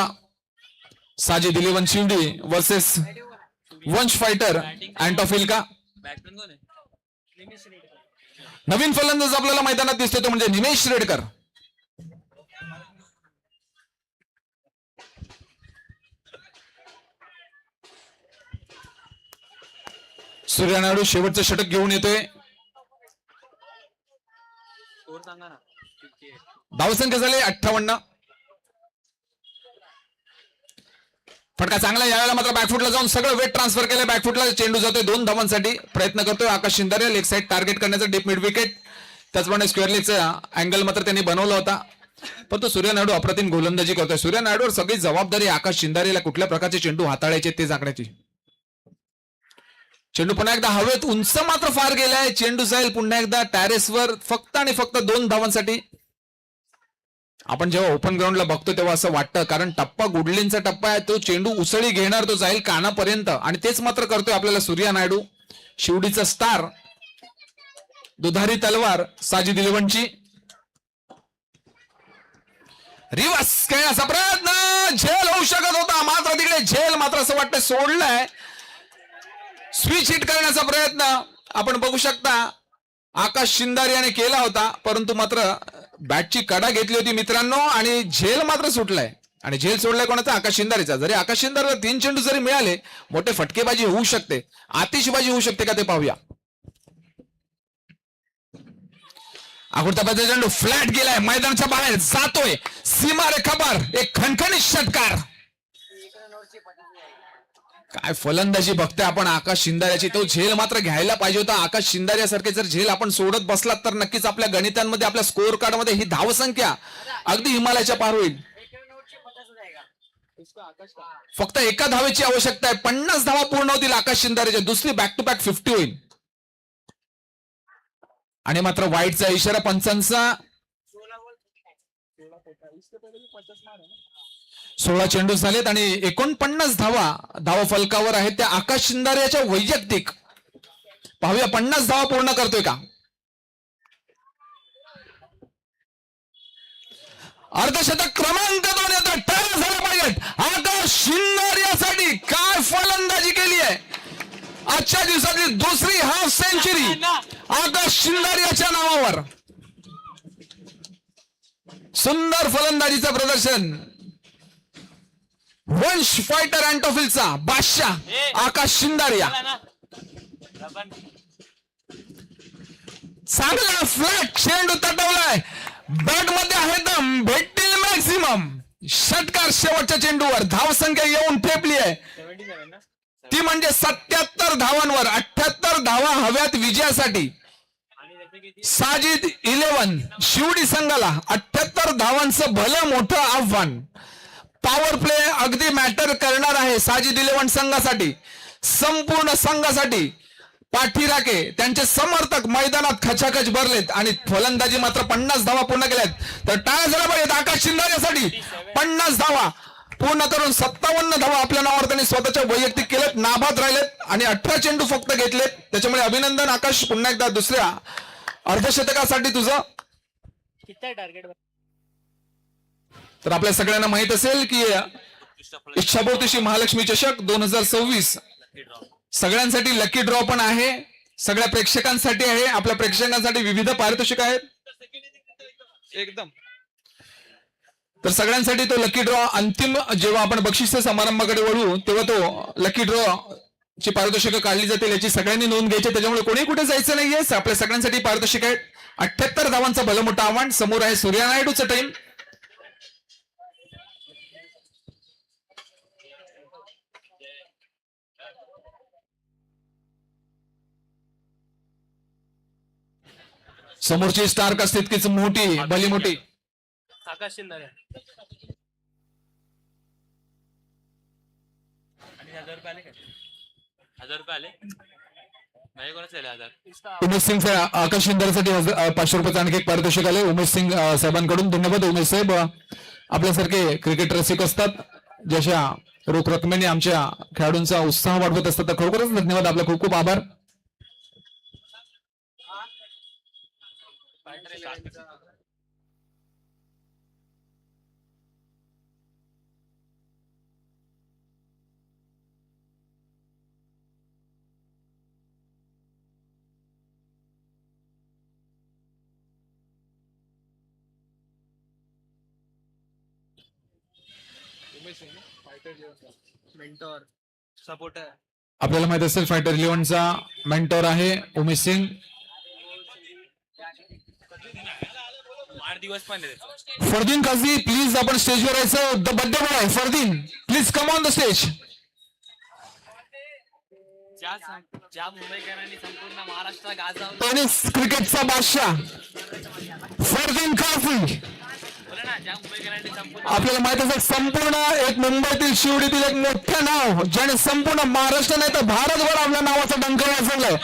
साजिद 11 शिवड़ी वर्सेस वंश फाइटर एंटोफिल का। नवीन फलंदाज आपल्याला मैदानात दिसतो तो म्हणजे निमेश रेडकर. सूर्या नायडू शेवटचं षटक घेऊन येतोय. धावसंख्या झाले 58. फटका चांगला यावेळेला मात्र बॅकफुटला जाऊन सगळं वेट ट्रान्सफर केलं. बॅकफुटला चेंडू जातोय 2 धावांसाठी. प्रयत्न करतोय आकाश शिंदारे लेग साईड टार्गेट करण्याचा डीप मिड विकेट. त्याचप्रमाणे स्क्वेअर लेगचा अँगल मात्र त्यांनी बनवला होता. पण तो सूर्या नायडू अप्रतिम गोलंदाजी करतोय. सूर्या नायडूवर सगळी जबाबदारी आकाश शिंदारेला कुठल्या प्रकारचे चेंडू हाताळायचे ते जागण्याची. चेंडू पुन्हा एकदा हवेत उंच मात्र फार गेलाय. चेंडू जाईल पुन्हा एकदा टॅरेसवर फक्त आणि फक्त 2 धावांसाठी. आपण जेव्हा ओपन ग्राउंडला बघतो तेव्हा असं वाटतं कारण टप्पा गुडलिनचा टप्पा आहे. तो चेंडू उसळी घेणार, तो जाईल कानापर्यंत आणि तेच मात्र करतोय आपल्याला सूर्या नायडू. शिवडीचा स्टार, दुधारी तलवार साजिद इलेव्हनची. रिवर्स खेळण्याचा प्रयत्न, झेल होऊ शकत होता मात्र तिकडे झेल मात्र असं वाटतं सोडलाय. स्विच हिट करण्याचा प्रयत्न आपण बघू शकता आकाश शिंदारे याने केला होता, परंतु मात्र बॅटची कडा घेतली होती मित्रांनो आणि झेल मात्र सुटलाय. आणि झेल सोडलाय कोणाचा? आकाश शिंदारेचा. जरी आकाश शिंदारेला 3 चेंडू जरी मिळाले, मोठे फटकेबाजी होऊ शकते, आतिषबाजी होऊ शकते का ते पाहूया. अगोदरचा चेंडू फ्लॅट गेलाय, मैदानाच्या बाहेर जातोय, सीमारेखावर एक खणखणीत षटकार. काय फलंदाजी बघतोय आपण आकाश शिंदाऱ्याची. तो झेल मात्र घ्यायला पाहिजे होता. आकाश शिंदाऱ्यासारखे जर झेल आपण सोडत बसलात तर नक्कीच आपल्या गणितांमध्ये, आपल्या स्कोअर कार्ड मध्ये ही धावसंख्या अगदी हिमालयाच्या पार होईल. फक्त एका धावेची आवश्यकता आहे. 50 धावा पूर्ण होतील आकाश शिंदाऱ्याच्या. दुसरी बॅक टू बॅक 50 होईल. आणि मात्र वाईटचा इशारा पंचांचा. 16 चेंडू झालेत आणि 49 धावा फलकावर आहेत त्या आकाश शिंदारे याच्या वैयक्तिक. पाहूया 50 धावा पूर्ण करतोय का. अर्धशतक क्रमांक 2 येतो. टर्न झाला पाहिजे आकाश शिंदारे यासाठी. काय फलंदाजी केली आहे. आजच्या दिवसातली दुसरी हाफ सेंचुरी आकाश शिंदारे याच्या नावावर. सुंदर फलंदाजीचं प्रदर्शन. वंश फायटर अँटोफिलचा बादशाह आकाश शिंदारिया. चांगला फ्लॅट चेंडू तटवलाय. बॅट मध्ये आहे दम, भेटतील मॅक्सिमम. षटकार शेवटच्या चेंडूवर. धावसंख्या येऊन ठेपली आहे ती म्हणजे 77 धावांवर. 78 धावा हव्यात विजयासाठी. साजिद 11 शिवडी संघाला 78 धावांचं भलं मोठं आव्हान. पॉवर प्ले अगदी मॅटर करणार आहे साजिद 11 संघासाठी, संपूर्ण संघासाठी. पाठीराखे त्यांचे समर्थक मैदानात खचाखच भरलेत आणि फलंदाजी मात्र 50 धावा पूर्ण केल्यात. तर टाळ्या झाल्या पाहिजेत आकाश शिंदाऱ्यासाठी. 50 धावा पूर्ण करून 57 धावा आपल्या नावावर त्यांनी स्वतःच्या वैयक्तिक केलेत. नाबाद राहिलेत आणि 18 चेंडू फक्त घेतलेत. त्याच्यामुळे अभिनंदन आकाश. पुन्हा एकदा दुसऱ्या अर्धशतकासाठी तुझं. तर आपल्या सगळ्यांना माहित असेल की इच्छापूर्तीशी महालक्ष्मी चषक 2026 सगळ्यांसाठी लकी ड्रॉ पण आहे. सगळ्या प्रेक्षकांसाठी आहे. आपल्या प्रेक्षकांसाठी विविध पारितोषिक आहेत एकदम. तर सगळ्यांसाठी तो लकी ड्रॉ अंतिम जेव्हा आपण बक्षीस समारंभाकडे वळू तेव्हा तो लकी ड्रॉ ची पारितोषिकं काढली जातील याची सगळ्यांनी नोंद घ्यायची. त्याच्यामुळे कोणी कुठे जायचं नाहीये. आपल्या सगळ्यांसाठी पारितोषिक आहेत. 78 धावांचं भलं मोठं आव्हान. समोर आहे सूर्या नायडूचं टीम. समोरची स्टार का तितकीच मोठी, भली मोठी. आकाश शिंदारे. आणि 1000 रुपये आले का? 1000 रुपये आले. नाही कोणाच आले 1000. उमेश सिंग आकाश शिंदारेसाठी 500 रुपयाचं आणखी एक पारितोषिक आले उमेश सिंग साहेबांकडून. धन्यवाद उमेश साहेब. आपल्यासारखे क्रिकेट रसिक असतात जशा रोख रकमेने आमच्या खेळाडूंचा उत्साह वाढवत असतात. तर खरोखरच धन्यवाद. आपला खूप खूप आभार. मेंटॉर सपोर्टर आपल्याला माहित असेल फायटर 11चा मेंटॉर आहे उमेश सिंग. वाढदिवस पण आहे त्याचा. फरदीन काझी प्लीज आपण स्टेजवर यायचं. The birthday boy Fardeen please come on the stage. ज्या मुंबईकरांनी संपूर्ण महाराष्ट्र गाजवलं. टेनिस क्रिकेटचा बादशाह फरदीन काझी. बोला ना, ज्या मुंबईकरांनी संपूर्ण आपल्याला माहित असेल संपूर्ण एक मुंबईतील शिवडीतील एक मोठं नाव ज्याने संपूर्ण महाराष्ट्र नाही तर भारतभर आपल्या नावाचा डंका वाजवलाय.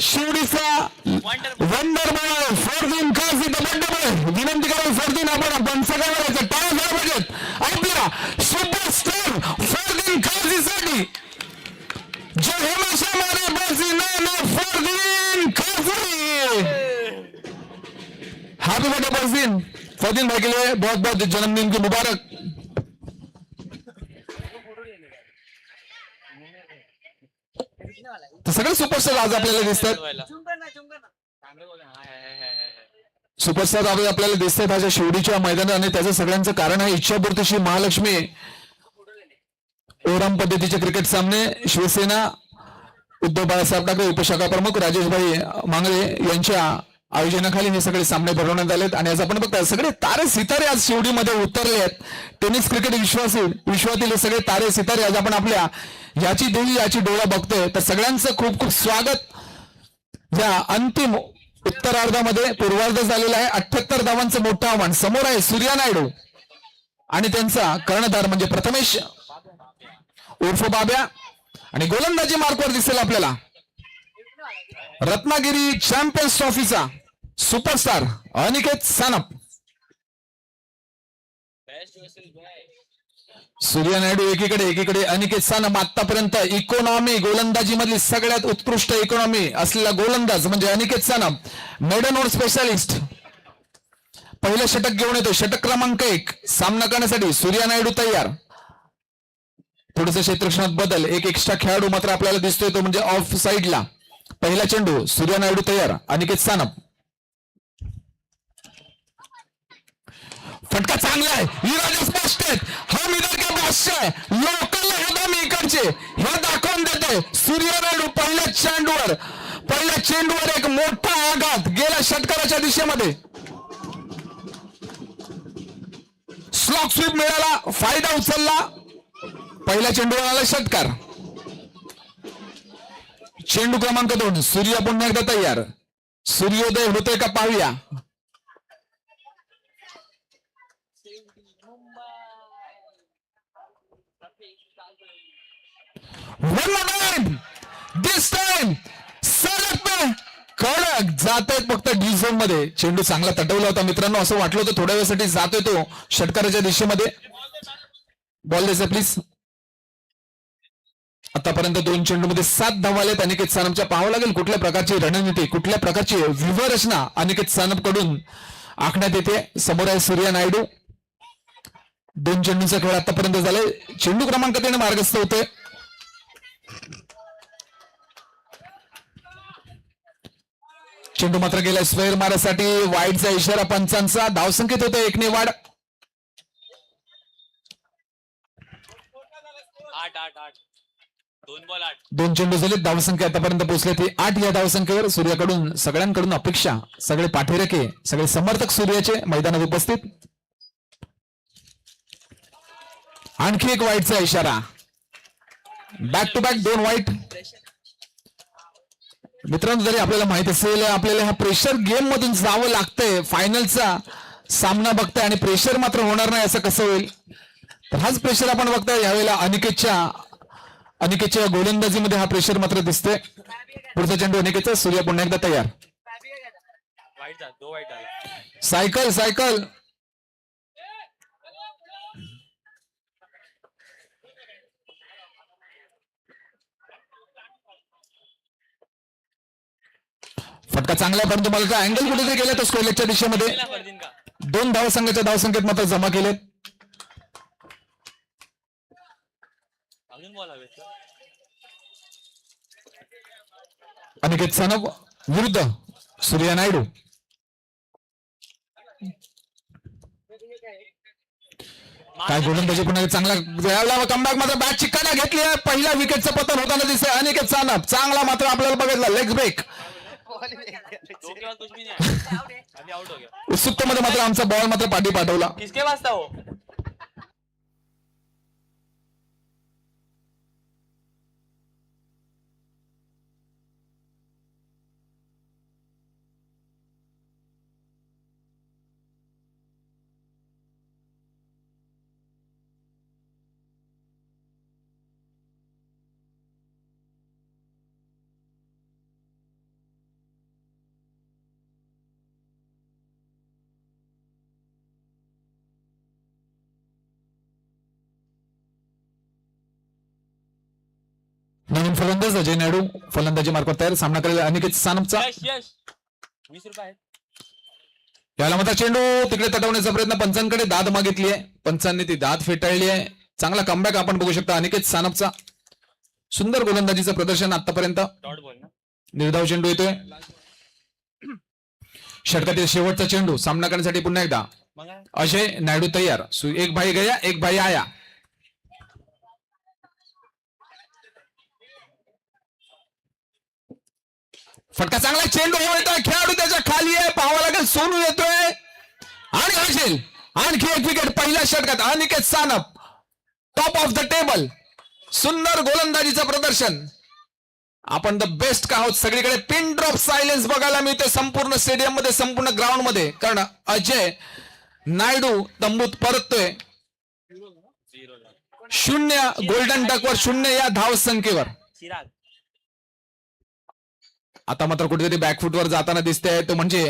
शिवडीचा wonder boy Fardeen Kazi the birthday boy. विनंती करा फरदीन आपण पंचकर करायचं टाळ्या झाला पाहिजेत आपल्या सुपरस्टार फरदीन काझी साठी. जो हमेशा हमारे पसीना में फरदीन काज़ी. Happy birthday Fardeen. फरदीन भाई के लिए बहुत बहुत जन्मदिन की मुबारक. तर सगळे सुपरस्टार आज आपल्याला दिसतात. सुपरस्टार आपल्याला दिसतात आज शिवडीच्या मैदानात आणि त्याचं सगळ्यांचं कारण आहे इच्छापूर्ती श्री महालक्ष्मी ओरम पद्धतीचे क्रिकेट सामने. शिवसेना उद्धव बाळासाहेब ठाकरे उपशाखा प्रमुख राजेशभाई मांगळे यांच्या आयोजनाखाली हे सगळे सामने भरवण्यात आलेत आणि आज आपण बघता सगळे तारे सितारे आज शिवडीमध्ये उतरले आहेत. टेनिस क्रिकेट विश्वातील हे सगळे तारे सितारे आज आपण आपल्या याची देवी याची डोळा बघतोय. तर सगळ्यांचं खूप खूप स्वागत या अंतिम उत्तरार्धामध्ये. पूर्वार्ध झालेला आहे. 78 धावांचं मोठं आव्हान समोर आहे. सूर्या नायडू आणि त्यांचा कर्णधार म्हणजे प्रथमेश उर्फ बाब्या आणि गोलंदाजी मार्कवर दिसेल आपल्याला रत्नागिरी चॅम्पियन्स ट्रॉफीचा सुपरस्टार अनिकेत सानप. सूर्या नायडू एकीकडे अनिकेत सानप. आतापर्यंत इकॉनॉमी गोलंदाजी मधली सगळ्यात उत्कृष्ट इकॉनॉमी असलेला गोलंदाज म्हणजे Aniket Sanap. Maiden over specialist. पहिलं षटक घेऊन येतो. षटक क्रमांक 1 सामना करण्यासाठी सूर्या नायडू तयार. थोडंसं क्षेत्रक्षणात बदल. एक एक्स्ट्रा खेळाडू मात्र आपल्याला दिसतोय तो म्हणजे ऑफ साइडला. पहिला चेंडू सूर्या नायडू तयार. अनिकेत सानप. फटका चांगला आहे. इरादे स्पष्ट आहेत. हम इधर के बादशाह है. लोकल होता मी इकडचे हे दाखवून देतोय. सूर्या नायडू पहिल्या चेंडूवर एक मोठा आघात गेला षटकाराच्या दिशेमध्ये. स्लॉक स्वीप मिळाला. फायदा उचलला. पहिल्या चेंडूवर आला षटकार. चेंडू क्रमांक 2 सूर्य पुन्हा एकदा तयार. सूर्योदय होतोय का पाहूया. दिस टाइम सलग पे कडक जात आहेत फक्त डी झोन मध्ये. चेंडू चांगला तटवला होता मित्रांनो. असं वाटलं होतं थोड्या वेळासाठी जातोय तो षटकाराच्या दिशेमध्ये. बॉल द्यायचा प्लीज. आतापर्यंत 2 चेंडूमध्ये 7 धावा आलेत अनिकेत सानपच्या. पाहावं लागेल कुठल्या प्रकारची रणनीती कुठल्या प्रकारची व्यूहरचना अनिकेत सानप कडून आखण्यात येते. समोर आहे सूर्या नायडू. 2 चेंडूचा खेळ आतापर्यंत झालाय. चेंडू क्रमांक 3 मार्गस्थ होते. चेंडू मात्र गेला स्क्वेअर मारासाठी. वाईडचा इशारा पंचांचा. धावसंख्येत होते 1 ने वाढ. 8 2 बॉल 8. 2 चेंडू झाले. धावसंख्या आतापर्यंत पोहोचले ती 8. या धावसंख्येवर सूर्याकडून सगळ्यांकडून अपेक्षा. सगळे पाठीराखे सगळे समर्थक सूर्याचे मैदानात उपस्थित. आणखी एक वाईटचा इशारा. बॅक टू बॅक 2 वाईट. मित्रांनो जरी आपल्याला माहित असेल आपल्याला ह्या प्रेशर गेम मधून जावं लागतंय. फायनलचा सामना बघताय आणि प्रेशर मात्र होणार नाही असं कसं होईल. तर हाच प्रेशर आपण बघताय यावेळेला अनिकेतच्या गोलंदाजीमध्ये हा प्रेशर मात्र दिसतोय. पुढचा चेंडू अनिकेतचा. सूर्या पुन्हा एकदा तयार. सायकल फटका चांगला आहे परंतु मला अँगल कुठेतरी गेला तो स्कोरलेगच्या दिशेमध्ये. 2 धावसंघाच्या धावसंख्येत मात्र जमा केलेत. अनिकेत सानप विरुद्ध सूर्या नायडू. काय गोलंदाजी पुन्हा चांगला कमबॅक मात्र बॅट चिकाना घेतली आहे. पहिल्या विकेटचं पतन होताना दिसतंय अनिकेत सानप. चांगला मात्र आपल्याला बघितला लेग ब्रेक. दो के बाद कुछ भी नहीं आया अभी आउट हो गया उत्सुकतेमध्ये मात्र आमचा बॉल मात्र पाठी पाठवला. किसके पास था वो नवीन फलंदाज अजय नायडू फलंदाजी मार्फत तयार. सामना करेल अनिकेत सानपचा. यश यश 20 रुपये आहेत याला मात्र चेंडू तिकडे तटवण्याचा प्रयत्न पंचांकडे दाद मागितली आहे. पंचांनी ती दाद फेटाळली आहे. चांगला कमबॅक आपण बघू शकता अनिकेत सानपचा. सुंदर गोलंदाजीचं प्रदर्शन आतापर्यंत. डॉट बॉल ना निर्धाव चेंडू येतोय. षटकातील शेवटचा चेंडू सामना करण्यासाठी पुन्हा एकदा मग काय? अजय नायडू तयार. एक भाई गया एक भाई आया. फटका चांगला चेंडू येतोय. खेळाडू त्याच्या खाली आहे. पाहावं लागेल सोनू येतोय आणि असेल आणखी एक विकेट पहिल्या षटकात. Aniket Sanap top of the table. सुंदर गोलंदाजीचं प्रदर्शन. आपण द बेस्ट का आहोत. सगळीकडे पिन ड्रॉप सायलेन्स बघायला मिळते संपूर्ण स्टेडियम मध्ये संपूर्ण ग्राउंड मध्ये. कारण अजय नायडू तंबूत परततोय. 0 गोल्डन डकवर 0 या धाव संख्येवर. चिराग आता मात्र कुठेतरी बॅकफुटवर जाताना दिसतंय तो म्हणजे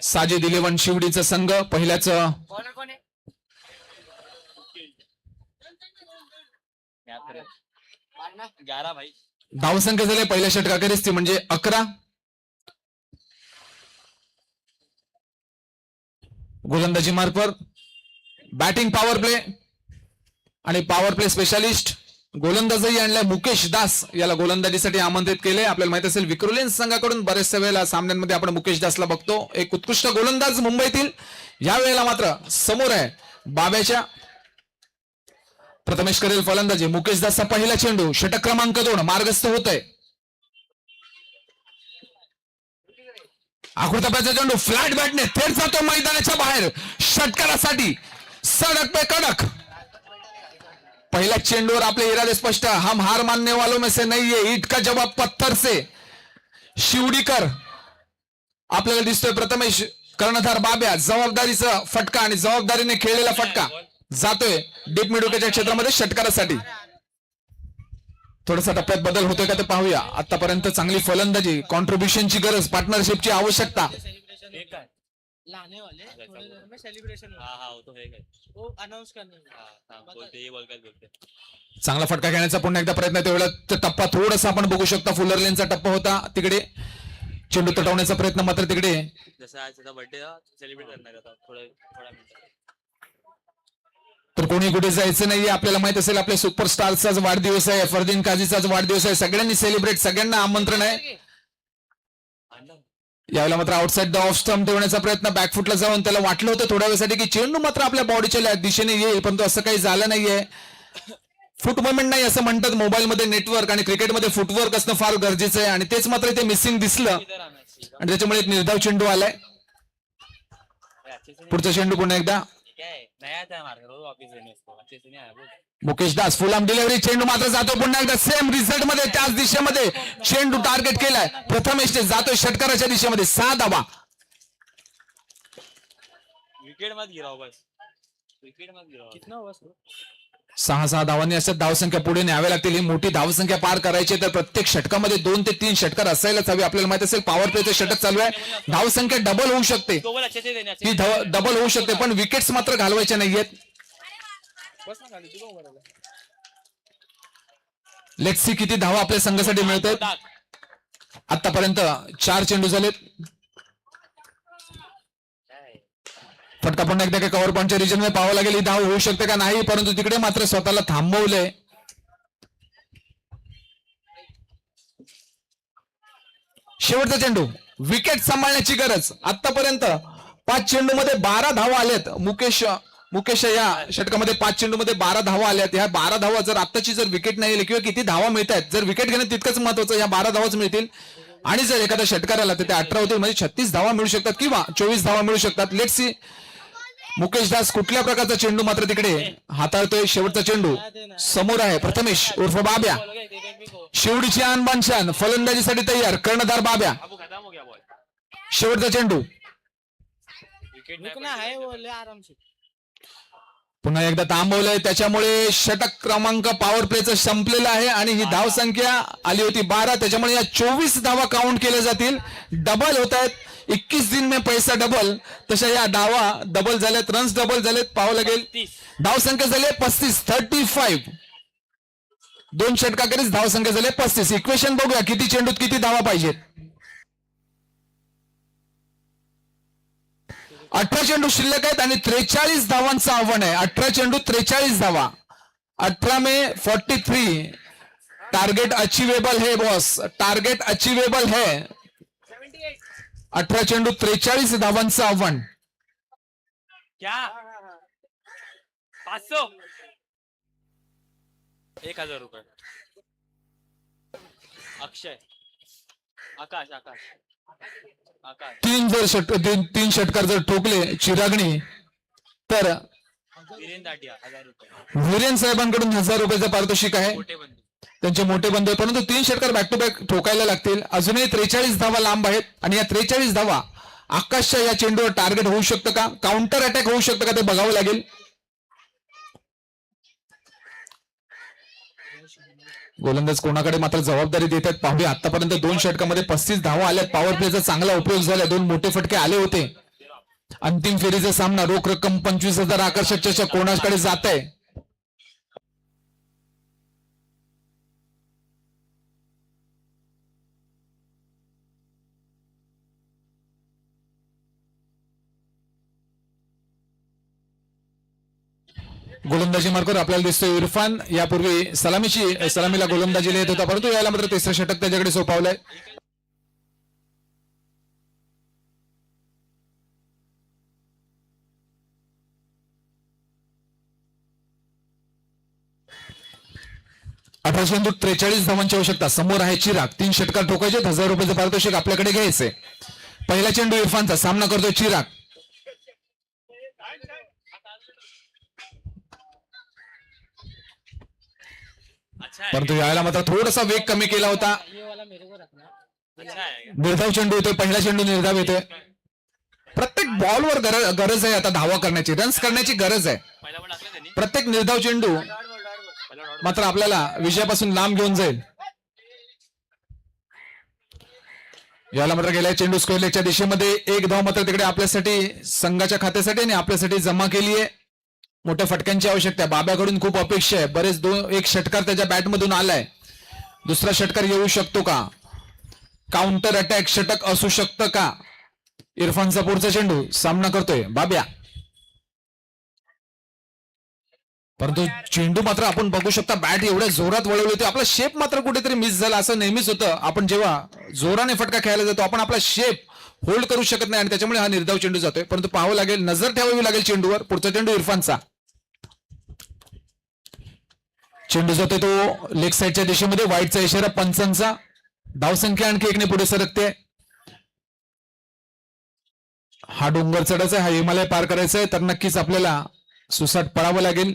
साजिद 11 शिवडीचा संघ. पहिल्याच बॉलर कोण आहे 11 भाई धावसंख्या झाली पहिल्या षटकाखेरीज ती म्हणजे 11. गोलंदाजी मार्फत बॅटिंग पॉवर प्ले आणि पॉवर प्ले स्पेशालिस्ट गोलंदाजही आणलाय मुकेश दास. याला गोलंदाजीसाठी आमंत्रित केले. आपल्याला माहित असेल विक्रोलेन्स संघाकडून बऱ्याचशा वेळेला सामन्यांमध्ये आपण मुकेश दासला बघतो. एक उत्कृष्ट गोलंदाज मुंबईतील. या वेळेला मात्र समोर आहे बाब्याच्या. प्रथमेश करेल फलंदाजी. मुकेश दासचा पहिला चेंडू षटक क्रमांक 2 मार्गस्थ होत आहे. आकृतप्याचा चेंडू फ्लॅट बॅटने थेट जातो मैदानाच्या बाहेर षटकारासाठी. सडक पे कडक. पहिल्या चेंडूवर आपले इरादे स्पष्ट. हम हार मानने वालों में से नहीं है. ईट का जवाब पत्थर से. शिवडीकर आपल्याला दिसतोय. प्रथमेश कर्णधार बाब्या. जबाबदारीचा फटका आणि जबाबदारीने खेळलेला फटका जातोय डीप मिडविकेटच्या क्षेत्रामध्ये षटकारासाठी. थोडासा टप्प्यात बदल होतोय का ते पाहूया. आतापर्यंत चांगली फलंदाजी, कॉन्ट्रीब्युशनची गरज, पार्टनरशिपची आवश्यकता. एक काय लाने वाले थोड़ी देर में सेलिब्रेशन हाँ हाँ वो तो है वो अनाउंस करने हाँ हाँ बोलते ये बोलकर बोलते चांगला फटका खेळण्याचा पुन्हा एकदा प्रयत्न. त्यावेळेला तो टप्पा थोडासा आपण बघू शकता. फुलर लेनचा टप्पा होता तिकडे. चेंडू तटवण्याचा प्रयत्न मात्र तिकडे. जैसा आज त्याचा बर्थडे था सेलिब्रेट करना था थोड़ा मिनट तर कोणी कुठे जायचं नाहीये. आपल्याला माहित असेल आपल्या सुपरस्टारचाच वाढदिवस आहे. फरदीन काझीचाच वाढदिवस आहे. सगळ्यांनी सेलिब्रेट. सगळ्यांना आमंत्रण आहे. यावेळेला मात्र आउटसाइड द ऑफ स्टंप ठेवण्याचा प्रयत्न. बॅकफुटला जाऊन त्याला वाटलं होतं थोड्या वेळासाठी की चेंडू मात्र आपल्या बॉडीच्या दिशेने येईल, परंतु असं काही झालं नाहीये. फुट मुवमेंट नाही असं म्हणतात. मोबाईलमध्ये नेटवर्क आणि क्रिकेटमध्ये फुटवर्क असणं फार गरजेचं आहे आणि तेच मात्र इथे मिसिंग दिसलं आणि त्याच्यामुळे एक निर्धाव चेंडू आलाय. पुढचा चेंडू पुन्हा एकदा क्या है नया था हमारे रोज वापस देने इसको अच्छे से नहीं आया बोल मुकेश दास. फुल आर्म डिलिव्हरी. चेंडू मात्र जातो पुन्हा एकदा सेम रिझल्ट मध्ये. त्याच दिशेमध्ये चेंडू टार्गेट केलाय. प्रथमेशने जातोय षटकाराच्या दिशेमध्ये. 6 धावा. विकेट मत गिराओ बस विकेट मत गिराओ कितना हुआ सर 6 धावांनी असं धावसंख्या पुढे न्यावे लागतील. ही मोठी धावसंख्या पार करायची तर प्रत्येक षटकामध्ये 2 ते 3 षटकार असायलाच हवी. आपल्याला माहित असेल पॉवर प्लेचं षटक चालू आहे. धावसंख्या डबल होऊ शकते. दो बॉल अच्छे से देने ती डबल होऊ शकते पण विकेट्स मात्र घालवायच्या नाहीयेत. बस ना खाली तुझा उभा लेट्स सी किती धावा आपल्या संघासाठी मिळत आहेत. आतापर्यंत 4 चेंडू झालेत. फटका पुन्हा एकदा काही कव्हर पॉईंटच्या रिजन मध्ये पाहावं लागेल ही धाव होऊ शकते का नाही, परंतु तिकडे मात्र स्वतःला थांबवलंय. शेवटचा चेंडू. विकेट सांभाळण्याची गरज. आतापर्यंत 5 चेंडू मध्ये 12 धावा आलेत मुकेश या षटकामध्ये 5 चेंडूमध्ये 12 धावा आल्यात. ह्या 12 धावा जर आत्ताची जर विकेट नाही आली किंवा किती धावा मिळत आहेत, जर विकेट घेणं तितकंच महत्वाचं, या 12 धावाच मिळतील. आणि जर एखाद्या षटकाराला तर ते 18 होतील, म्हणजे 36 धावा मिळू शकतात किंवा 24 धावा मिळू शकतात. लेट्स सी मुकेश दास कुठल्या प्रकारचा चेंडू मात्र तिकडे हाताळतोय. शेवटचा चेंडू समोर आहे. प्रथमेश उर्फ बाब्या, शेवडीची आणबान शान, फलंदाजीसाठी तयार कर्णधार बाब्या. अबू खत्म हो गया बॉल. शेवटचा चेंडू विकेट रुकना है बोले आराम से. पुन्हा एकदा थांबवलंय, त्याच्यामुळे षटक क्रमांक पॉवर प्लेचं संपलेलं आहे आणि ही धाव संख्या आली होती 12, त्याच्यामुळे या 24 धावा काउंट केल्या जातील. डबल होत आहेत. 21 दिन में पैसा डबल, तशा या धावा डबल झाल्यात, रन्स डबल झालेत. पाहावं लागेल. 30. धाव संख्या झाली 35. 2 षटकाखेरीज धाव संख्या झाली 35. इक्वेशन बघूया, किती चेंडूत किती धावा पाहिजेत. 18 चेंडू शिल्लक आहेत आणि 43 धावांचं आव्हान आहे. 18 चेंडू 43 धावा. 18 में 43. टार्गेट अचीवेबल है बॉस, टार्गेट अचीवेबल है. 18 चेंडू 43 धावांचं आव्हान. क्या 500 1000 रुपये. अक्षय आकाश आकाश आकाश 3 षटकार जर ठोकले चिरागणी तर वीरेन दाटिया 1000 रुपये. वीरेन साहेबांकडून 1000 रुपयाचं पारितोषिक आहे. मोठे बंधू त्यांचे मोठे बंधू आहे, परंतु 3 षटकार बॅक टू बॅक ठोकायला लागतील. अजूनही 43 धावा लांब आहेत आणि या 43 धावा आकाशच्या या चेंडूवर टार्गेट होऊ शकतं का, काउंटर अटॅक होऊ शकतं का, ते बघावं लागेल. गोलंदाज कोणाकडे मात्र जबाबदारी देत आहेत पाहूया. आतापर्यंत 2 षटकामध्ये 35 धावा आल्यात. पॉवर प्लेचा चांगला उपयोग झाला. 2 मोठे फटके आले होते. अंतिम फेरीचा सामना रोख रक्कम 25,000 आकर्षक चषक कोणाकडे जात आहे. गोलंदाजी मार्गावर आपल्याला दिसतोय इरफान. यापूर्वी सलामीला गोलंदाजीला येत होता, परंतु याला मात्र तिसरं षटक त्याच्याकडे सोपावलंय. अठरा चेंडू 43 धावांची आवश्यकता. समोर आहे चिराग. 3 षटकार ठोकायचे. 1000 रुपयाचं पारितोषिक आपल्याकडे घ्यायचंय. पहिला चेंडू इरफानचा, सामना करतोय चिराग. अच्छा है. परंतु यायला मात्र थोडासा वेग कमी केला होता. ये वाला मेरे को रखना. अच्छा है. निर्धाव चेंडू येतोय. पहिला चेंडू निर्धाव येतोय. प्रत्येक बॉलवर गरज आहे आता धावा करण्याची, रन्स करण्याची गरज आहे. पहिला पण टाकलं त्यांनी. प्रत्येक निर्धाव चेंडू पहिला डॉट मात्र आपल्याला विजयापासून लांब घेऊन जाईल. याला मात्र गेल्या चेंडू स्क्वेअर लेगच्या दिशेमध्ये 1 धाव मात्र तिकडे आपल्यासाठी संघाच्या खात्यासाठी आणि आपल्यासाठी जमा केली आहे. मोठ्या फटक्यांची आवश्यकता आहे. बाब्याकडून खूप अपेक्षा आहे. बरेच 1 षटकार त्याच्या बॅटमधून आलाय. दुसरा षटकार येऊ शकतो का, काउंटर अटॅक षटक असू शकतं का. इरफानचा पुढचा चेंडू, सामना करतोय बाब्या. परंतु चेंडू मात्र आपण बघू शकता बॅट एवढ्या जोरात वळवली होती. आपला शेप मात्र कुठेतरी मिस झाला. असं नेहमीच होतं, आपण जेव्हा जोराने फटका खेळायला जातो आपण आपला शेप होल्ड करू शकत नाही आणि त्याच्यामुळे हा निर्धाव चेंडू जातोय. परंतु पाहावं लागेल, नजर ठेवावी लागेल चेंडूवर. पुढचा चेंडू इरफानचा. चेंडू जातोय तो लेग साईडच्या दिशेमध्ये. वाईटचा इशारा पंचांचा. धावसंख्या आणखी 1ने पुढे सरकते. हा डोंगर चढायचा, हा हिमालय पार करायचा आहे, तर नक्कीच आपल्याला सुसाट पळावं लागेल.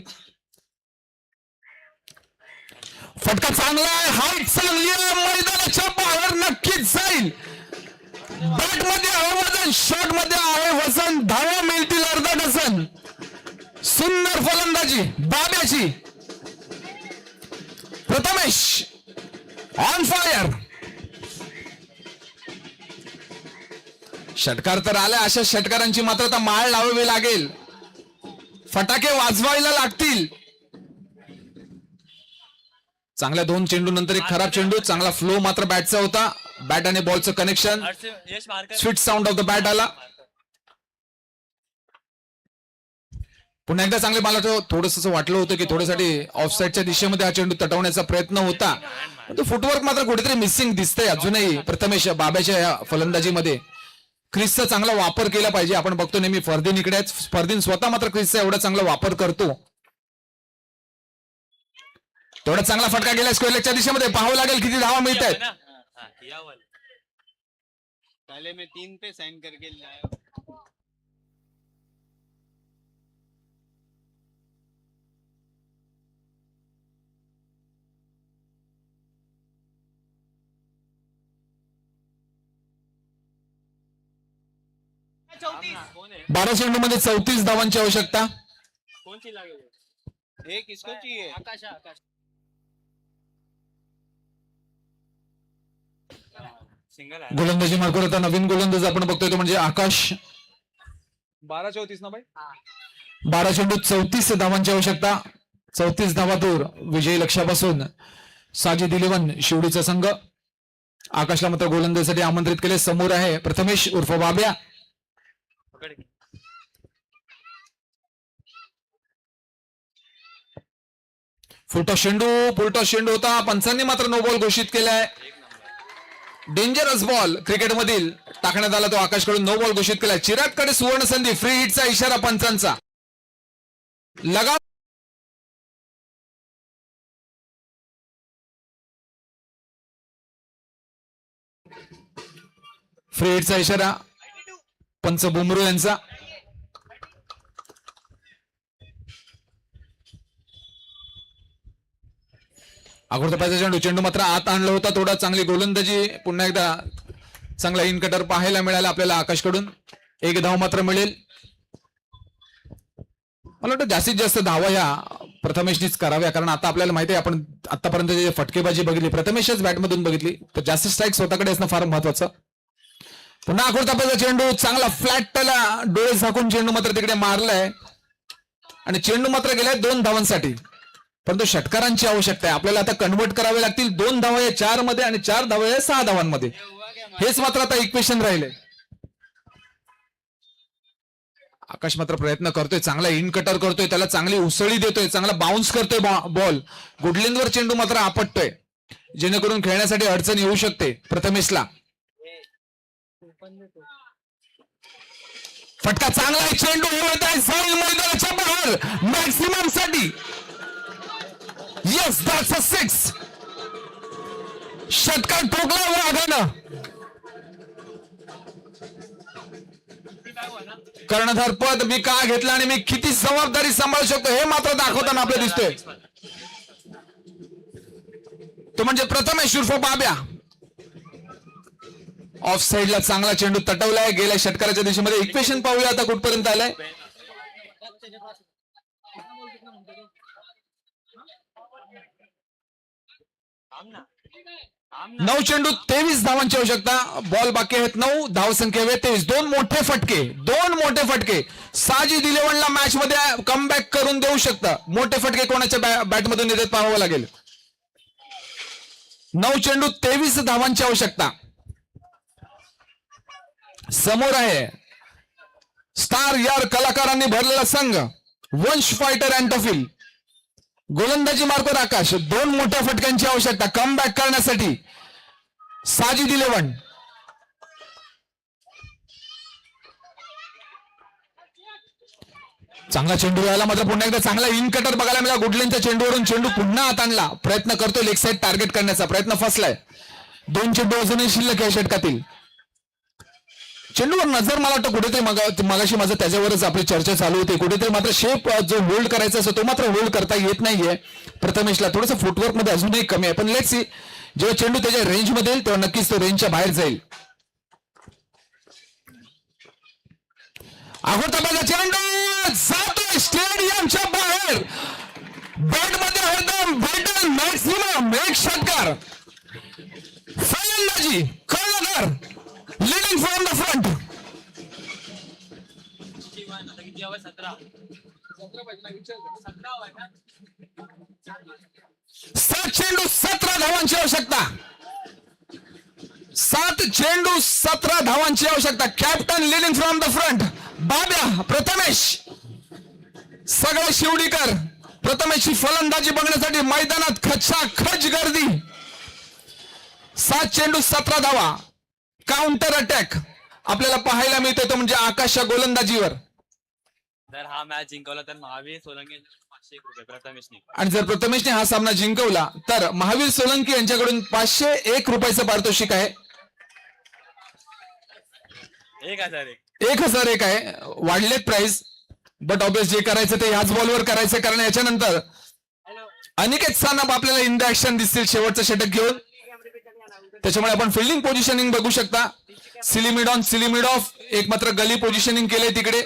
फटका चांगला आहे, हाईट चांगली आहे, मैदानाच्या बाहेर नक्कीच जाईल. बॅट मध्ये आहे वजन, शॉट मध्ये आहे वजन. धावा मिळतील अर्धा डझन. सुंदर फलंदाजी बाब्याची. Prathamesh on fire. षटकार तर आले, अशा षटकारांची मात्र आता माळ लावावी लागेल. फटाके वाजवायला लागतील. चांगल्या 2 चेंडू नंतर एक खराब चेंडू. चांगला फ्लो मात्र बॅटचा होता. बॅट आणि बॉलचं connection, Yash Markar sweet sound of the bat आला. पुन्हा एकदा चांगले, मला थोडंसं वाटलं होतं की थोड्यासाठी ऑफसाईडच्या दिशेमध्ये हा चेंडू तटवण्याचा प्रयत्न होता. तो फुटवर्क मात्र कुठेतरी मिसिंग दिसतंय अजूनही प्रथमेश बाब्याच्या या फलंदाजीमध्ये. क्रिसचा चांगला वापर केला पाहिजे. आपण बघतो नेहमी फर्दीन इकडे आहेत. फर्दीन स्वतः मात्र क्रिसचा एवढा चांगला वापर करतो. तेवढा चांगला फटका गेला स्क्वेअर लेगच्या दिशेमध्ये. पाहावं लागेल किती धावा मिळत आहेत. पहले मैं 3 पे साइन करके लाया. कोण आहे 12 चेंडूमध्ये 34 धावांची आवश्यकता. कोणची लागेल एक किसको चाहिए? आकाश आकाश सिंगल आहे गोलंदाजी मार्कवर आता नवीन गोलंदाज आपण बघतोय तो म्हणजे आकाश. 12-34 ना भाई. 12 चेंडूत 34 धावांची आवश्यकता. 34 धावा दूर विजयी लक्ष्यापासून साजिद 11 शिवडीचा संघ. आकाशला मात्र गोलंदाजीसाठी आमंत्रित केले. समोर आहे प्रथमेश उर्फ बाब्या. पकड की. फुलटॉस चेंडू होता. पंचांनी मात्र नो बॉल घोषित केलाय. एक नंबर डेंजरस बॉल क्रिकेटमधील टाकण्यात आला तो आकाशकडून. नो बॉल घोषित केलाय. चिरागकडे सुवर्ण संधी. फ्री हिटचा इशारा पंचांचा. लगा फ्री हिटचा इशारा पंच बुमरू यांचा. अगोदर चेंडू चेंडू मात्र आत आणला होता. थोडा चांगली गोलंदाजी पुन्हा एकदा चांगला इन कटर पाहायला मिळाला आपल्याला आकाशकडून. एक धाव मात्र मिळेल. मला वाटतं जास्तीत जास्त धावा ह्या प्रथमेशनीच कराव्या, कारण आता आपल्याला माहिती आहे आपण आतापर्यंत जे फटकेबाजी बघितली प्रथमेशच बॅटमधून बघितली, तर जास्त स्ट्राईक स्वतःकडे असणं फार महत्वाचं. पुन्हा अगोदर चेंडू चांगला फ्लॅट त्याला डोळे झाकून चेंडू मात्र तिकडे मारलाय आणि चेंडू मात्र गेलाय 2 धावांसाठी. परंतु षटकारांची आवश्यकता आहे. आपल्याला आता कन्वर्ट करावे लागतील. 2 धावा या 4 मध्ये आणि 4 धावा या 6 धावांमध्ये. हेच मात्र आता इक्वेशन राहिले. आकाश मात्र प्रयत्न करतोय. चांगला इन कटर करतोय. त्याला चांगली उसळी देतोय. चांगला बाउन्स करतोय बॉल. गुडलिंदवर चेंडू मात्र आपटतोय जेणेकरून खेळण्यासाठी अडचण येऊ शकते प्रथमेशला. फटका चांगला आहे. चेंडू होत आहे जाईल मैदानाच्या बाहेर मॅक्सिमम साठी. Yes that's a 6. षटकार ठोकला वाघानं. कर्णधार पद मी का घेतलं आणि मी किती जबाबदारी सांभाळू शकतो हे मात्र दाखवताना आपल्याला दिसतोय. तो म्हणजे प्रथमेश उर्फ बाब्या. ऑफ साइडला चांगला चेंडू तटवलाय. गेल्या षटकाराच्या दिशेमध्ये इक्वेशन पाहूया आता कुठपर्यंत आलाय. 9 चेंडू 23 धावांची आवश्यकता. बॉल बाकी आहेत 9. धावसंख्या 23. 2 मोठे फटके. साजिद 11ला मॅच मध्ये कमबॅक करून देऊ शकता. मोठे फटके कोणाच्या बॅटमधून येतात पाहावं लागेल. 9 चेंडू 23 धावांची आवश्यकता. समोर आहे स्टार यार कलाकारांनी भरलेला संघ वंश फायटर अँटोफिल. गोलंदाजी मार्कवर आकाश. 2 मोठ्या फटक्यांची आवश्यकता कमबॅक करण्यासाठी. साजिद 11. चांगला चेंडू यायला मात्र पुन्हा एकदा चांगला इन कटर बघायला मिळाला. गुडलिनच्या चेंडूवरून चेंडू पुन्हा आत आणला. प्रयत्न करतो लेग साइड टार्गेट करण्याचा. प्रयत्न फसलाय. 2 चेंडू अजूनही शिल्लक आहे षटकातील. चेंडूवर नजर मला वाटतं कुठेतरी मगाशी माझं त्याच्यावरच आपली चर्चा चालू होती. कुठेतरी मात्र शेप जो होल्ड करायचा असतो तो मात्र होल्ड करता येत नाहीये प्रथमेशला. थोडंसं फुटवर्क मध्ये अजूनही कमी आहे. पण लेट्स सी जेव्हा चेंडू त्याच्या रेंज मध्ये येईल तेव्हा नक्कीच तो रेंजच्या बाहेर जाईल. अगोदरचा चेंडू जातोय स्टेडियमच्या बाहेर. बॅट मध्ये एकदम बॅटल मॅक्सिमम. एक षटकार. फलंदाजी कर्णधार लीडिंग फ्रॉम द फ्रंट. 7 चेंडू 17 धावांची आवश्यकता. 7 चेंडू 17 धावांची आवश्यकता. Captain leading from the front. Babya Prathamesh सगळे शिवडीकर प्रथमेशची फलंदाजी बघण्यासाठी मैदानात खच गर्दी. 7 चेंडू 17 धावा. काउंटर अटॅक आपल्याला पाहायला मिळतोय तो म्हणजे आकाशच्या गोलंदाजीवर. जर हा मॅच जिंकवला तर महावीर सोलंकी 501 प्रथमेशने. आणि जर प्रथमेशने हा सामना जिंकवला तर महावीर सोलंकी यांच्याकडून 501 रुपयाचं पारितोषिक आहे. 1001. 1001 आहे. वाढलेत प्राइस, बट ऑब्वियस जे करायचं ते ह्याच बॉलवर करायचं, कारण याच्यानंतर अनिकेत सानप आपल्याला इन द ऍक्शन दिसतील शेवटचं षटक घेऊन. त्याच्यामुळे आपण फिल्डिंग पोझिशनिंग बघू शकता. सिलिमिड ऑन सिलिमिड ऑफ, एक मात्र गली पोझिशनिंग केले तिकडे.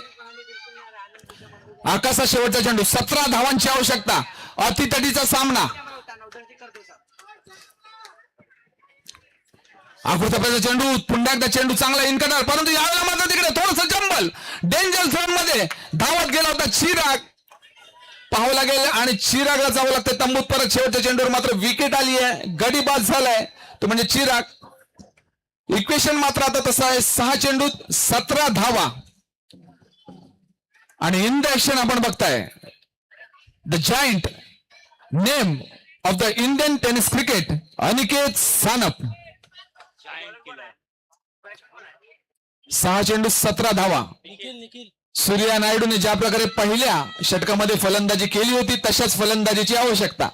आकाशचा शेवटचा चेंडू, 17 धावांची आवश्यकता, अतितटीचा सामना. आकृताचा चेंडू, पुन्हा एकदा चेंडू चांगला इन करणार, परंतु यावेळेला मात्र तिकडे थोडंसं जंबल, डेंजर झोन मध्ये धावत गेला होता चिराग. पाहावं लागेल आणि चिरागला जावं लागतं तंबूत परत. शेवटच्या चेंडूवर मात्र विकेट आली आहे, गडी बाद झालाय तो म्हणजे चिराग. इक्वेशन मात्र आता तसं आहे, 6 चेंडूत 17 धावा. आणि इन द ऍक्शन आपण बघताय the giant name of the Indian tennis cricket, Aniket Sanap. 6 चेंडू 17 धावा. निखिल सूर्या नायडूने ज्या प्रकारे पहिल्या षटकामध्ये फलंदाजी केली होती तशाच फलंदाजीची आवश्यकता.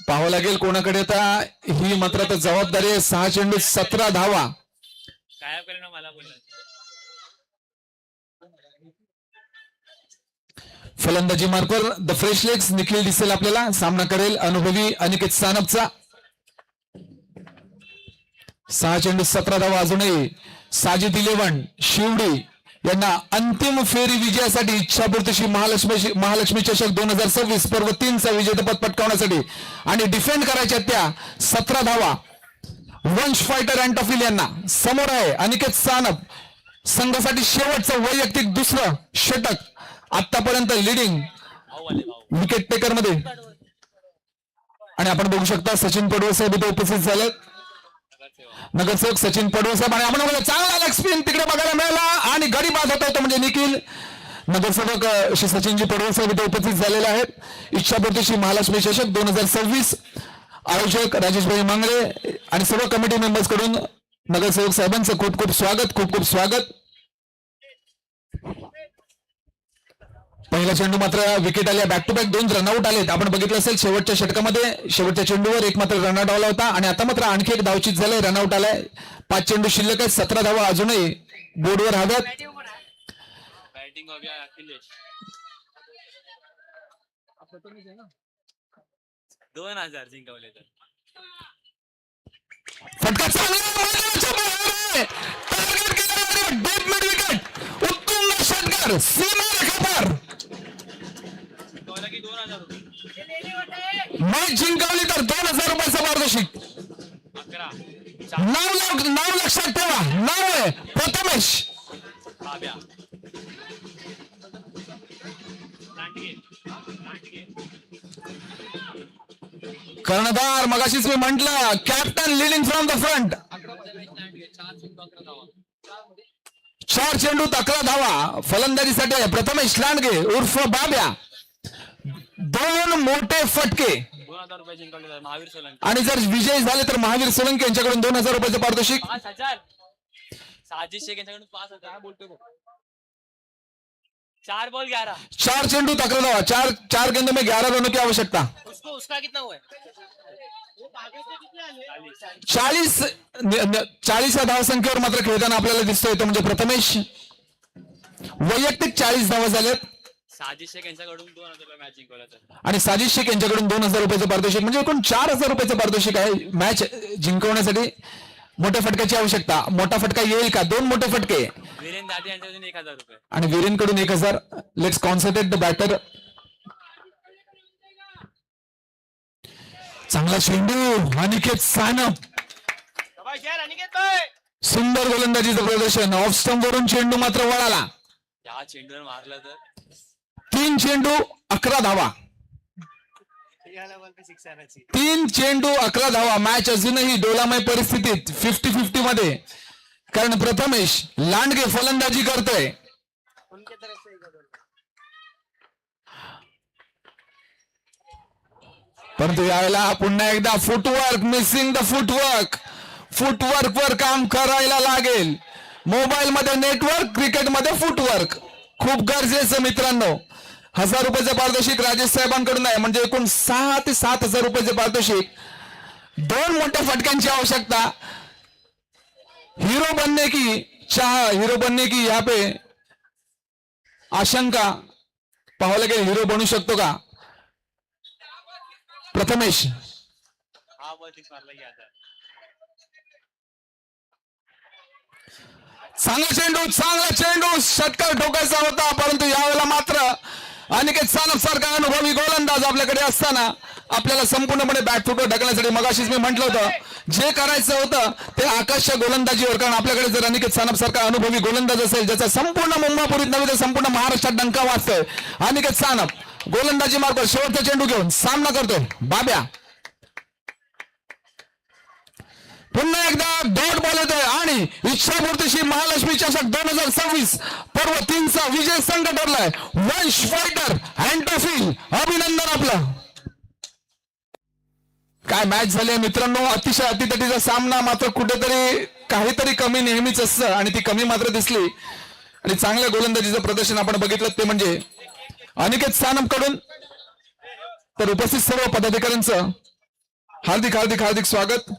पाहावं लागेल कोणाकडे आता ही मात्र आता जबाबदारी आहे. 6 चेंडू 17 धावा. काय करेन मला बोला. फलंदाजी मार्कवर द फ्रेश लेग्स निखिल दिसेल आपल्याला. सामना करेल अनुभवी अनिकेत सानपचा. 6 चेंडू 17 धावा. अजूनही साजिद 11 शिवडी यांना अंतिम फेरी विजयासाठी इच्छापूर्तीशी महालक्ष्मी चषक 2026 पर्व 3चा विजेतेपद पटकावण्यासाठी आणि डिफेंड करायच्या त्या 17 धावा. वंश फायटर अँटॉफिल यांना समोर आहे अनिकेत सानप. संघासाठी शेवटचं वैयक्तिक दुसरं षटक, आतापर्यंत लिडिंग विकेट टेकर मध्ये. आणि आपण बघू शकता सचिन पडवळ साहेब इथे उपस्थित झाले, नगरसेवक सचिन पडवळ साहेब. आणि आपण चांगला लेग स्पिन तिकडे बघायला मिळाला आणि गडी बाद होता तो म्हणजे निखिल. नगरसेवक श्री सचिनजी पडवळ साहेब इथे उपस्थित झालेले आहेत. इच्छापूर्तीशी महालक्ष्मी चषक 2026 आयोजक राजेशभाई मांगळे आणि सर्व कमिटी मेंबर्स कडून नगरसेवक साहेबांचं खूप खूप स्वागत, खूप खूप स्वागत. पहिला चेंडू मात्र विकेट आल्या, बॅक टू बॅक 2 रनआउट आलेत. आपण बघितलं असेल शेवटच्या षटकामध्ये शेवटच्या चेंडूवर एक मात्र रनआउट आला होता आणि आता मात्र आणखी एक धावचीत झालंय, रनआउट आलाय. 5 चेंडू शिल्लक आहेत, 17 धावा अजूनही बोर्डवर हव्यात. बॅटिंग हवी अखिलेश. 2000 जिंकवले तर फटका चांगला, टार्गेट केलं, डेप मिड विकेट, उत्तुंग षटकार, सीमा रेखापार. जिंकवला की 2000 रुपये. मॅच जिंकवली तर 2000 रुपयाचं पारितोषिक. 11. नाव लक्षात ठेवा, नाव आहे प्रथमेश. बाब्या. लांडगे. कर्णधार मगाशीच मी म्हंटल, captain leading from the front. 4 चेंडूत 11 धावा फलंदाजीसाठी आहे प्रथमेश लांडगे उर्फ बाब्या. 2 मोठे फटके 2000 रुपये जिंकवले तर महावीर सोलंकी. आणि जर विजयी झाले तर महावीर सोलंकी यांच्याकडून 2000 रुपयाचं पारितोषिक. 5000. साजिद शेख यांच्याकडून 5000 बोलतोय बघ. 4 बॉल 11. 4 चेंडूत 11 धावा. 4 गेंदों में 11 रनों की आवश्यकता. उसका कितना हुआ है? 40 या धावसंख्येवर मात्र खेळताना आपल्याला दिसतोय तो म्हणजे प्रथमेश. वैयक्तिक 40 धावा झाल्यात साजिद शेख यांच्याकडून 2000 रुपये मॅच जिंकवला तर. आणि साजिद शेख यांच्याकडून 2000 रुपयाचं पारितोषिक, म्हणजे एकूण 4000 रुपयाचं पारितोषिक आहे. मॅच जिंकवण्यासाठी मोठ्या फटक्याची आवश्यकता. मोठा फटका येईल का? 2 मोठे फटके. वीरेन दादी यांच्याकडून 1000 रुपये आणि वीरेनकडून 1000. Let's concentrate the batter. चांगला चेंडू अनिकेत सानप. सुंदर गोलंदाजीचं प्रदर्शन. ऑफ स्टंप वरून चेंडू मात्र वळाला. या चेंडूवर मारलं तर 3 चेंडू 11 धावा. 3 चेंडू 11 धावा. मॅच अजूनही डोलामय परिस्थितीत 50-50 मध्ये, कारण प्रथमेश लांडगे फलंदाजी करतोय. उनके तरफ से परंतु यावेळेला पुन्हा एकदा footwork, missing the footwork. Footwork वर काम करायला लागेल. मोबाईल मध्ये नेटवर्क, क्रिकेटमध्ये फुटवर्क खूप गरजेचं मित्रांनो. 1000 रुपयाचे पारितोषिक राजेश साहेबांकडून आहे, म्हणजे एकूण 6 ते 7,000 रुपयाचे पारितोषिक. 2 मोठ्या फटक्यांची आवश्यकता. हीरो बनने की यहाँ पे आशंका. पाहावं लागेल हीरो बनू शकतो का प्रथमेश. हा बॉलिंग मारला की 1000. चांगला चेंडू षटकार ठोकायचा होता, परंतु यावेळेला मात्र अनिकेत सानप सारखा अनुभवी गोलंदाज आपल्याकडे असताना आपल्याला संपूर्णपणे बॅट फुटवर ढकलण्यासाठी मगाशीच मी म्हटलं होतं जे करायचं होतं ते आकाशच्या गोलंदाजीवर. कारण आपल्याकडे जर अनिकेत सानप सारखा अनुभवी गोलंदाज असेल ज्याचा संपूर्ण मुंबापुरीत नव्हे तर संपूर्ण महाराष्ट्रात डंका वाजतोय, अनिकेत सानप गोलंदाजी मार्फत शेवटचा चेंडू घेऊन सामना करतोय. बाब्या पुन्हा एकदा डॉट बॉल येतोय आणि इच्छापूर्तीशी महालक्ष्मी चषक 2026 पर्व 3चा विजय संघ ठरलाय. वंश फायटर हँडॉफिल अभिनंदन आपलं. काय मॅच झाली आहे मित्रांनो. अतिशय अतितटीचा सामना. मात्र कुठेतरी काहीतरी कमी नेहमीच असतं आणि ती कमी मात्र दिसली. आणि चांगल्या गोलंदाजीचं प्रदर्शन आपण बघितलं ते म्हणजे अनिकेत सानप कडून. तर उपस्थित सर्व पदाधिकाऱ्यांचं हार्दिक स्वागत.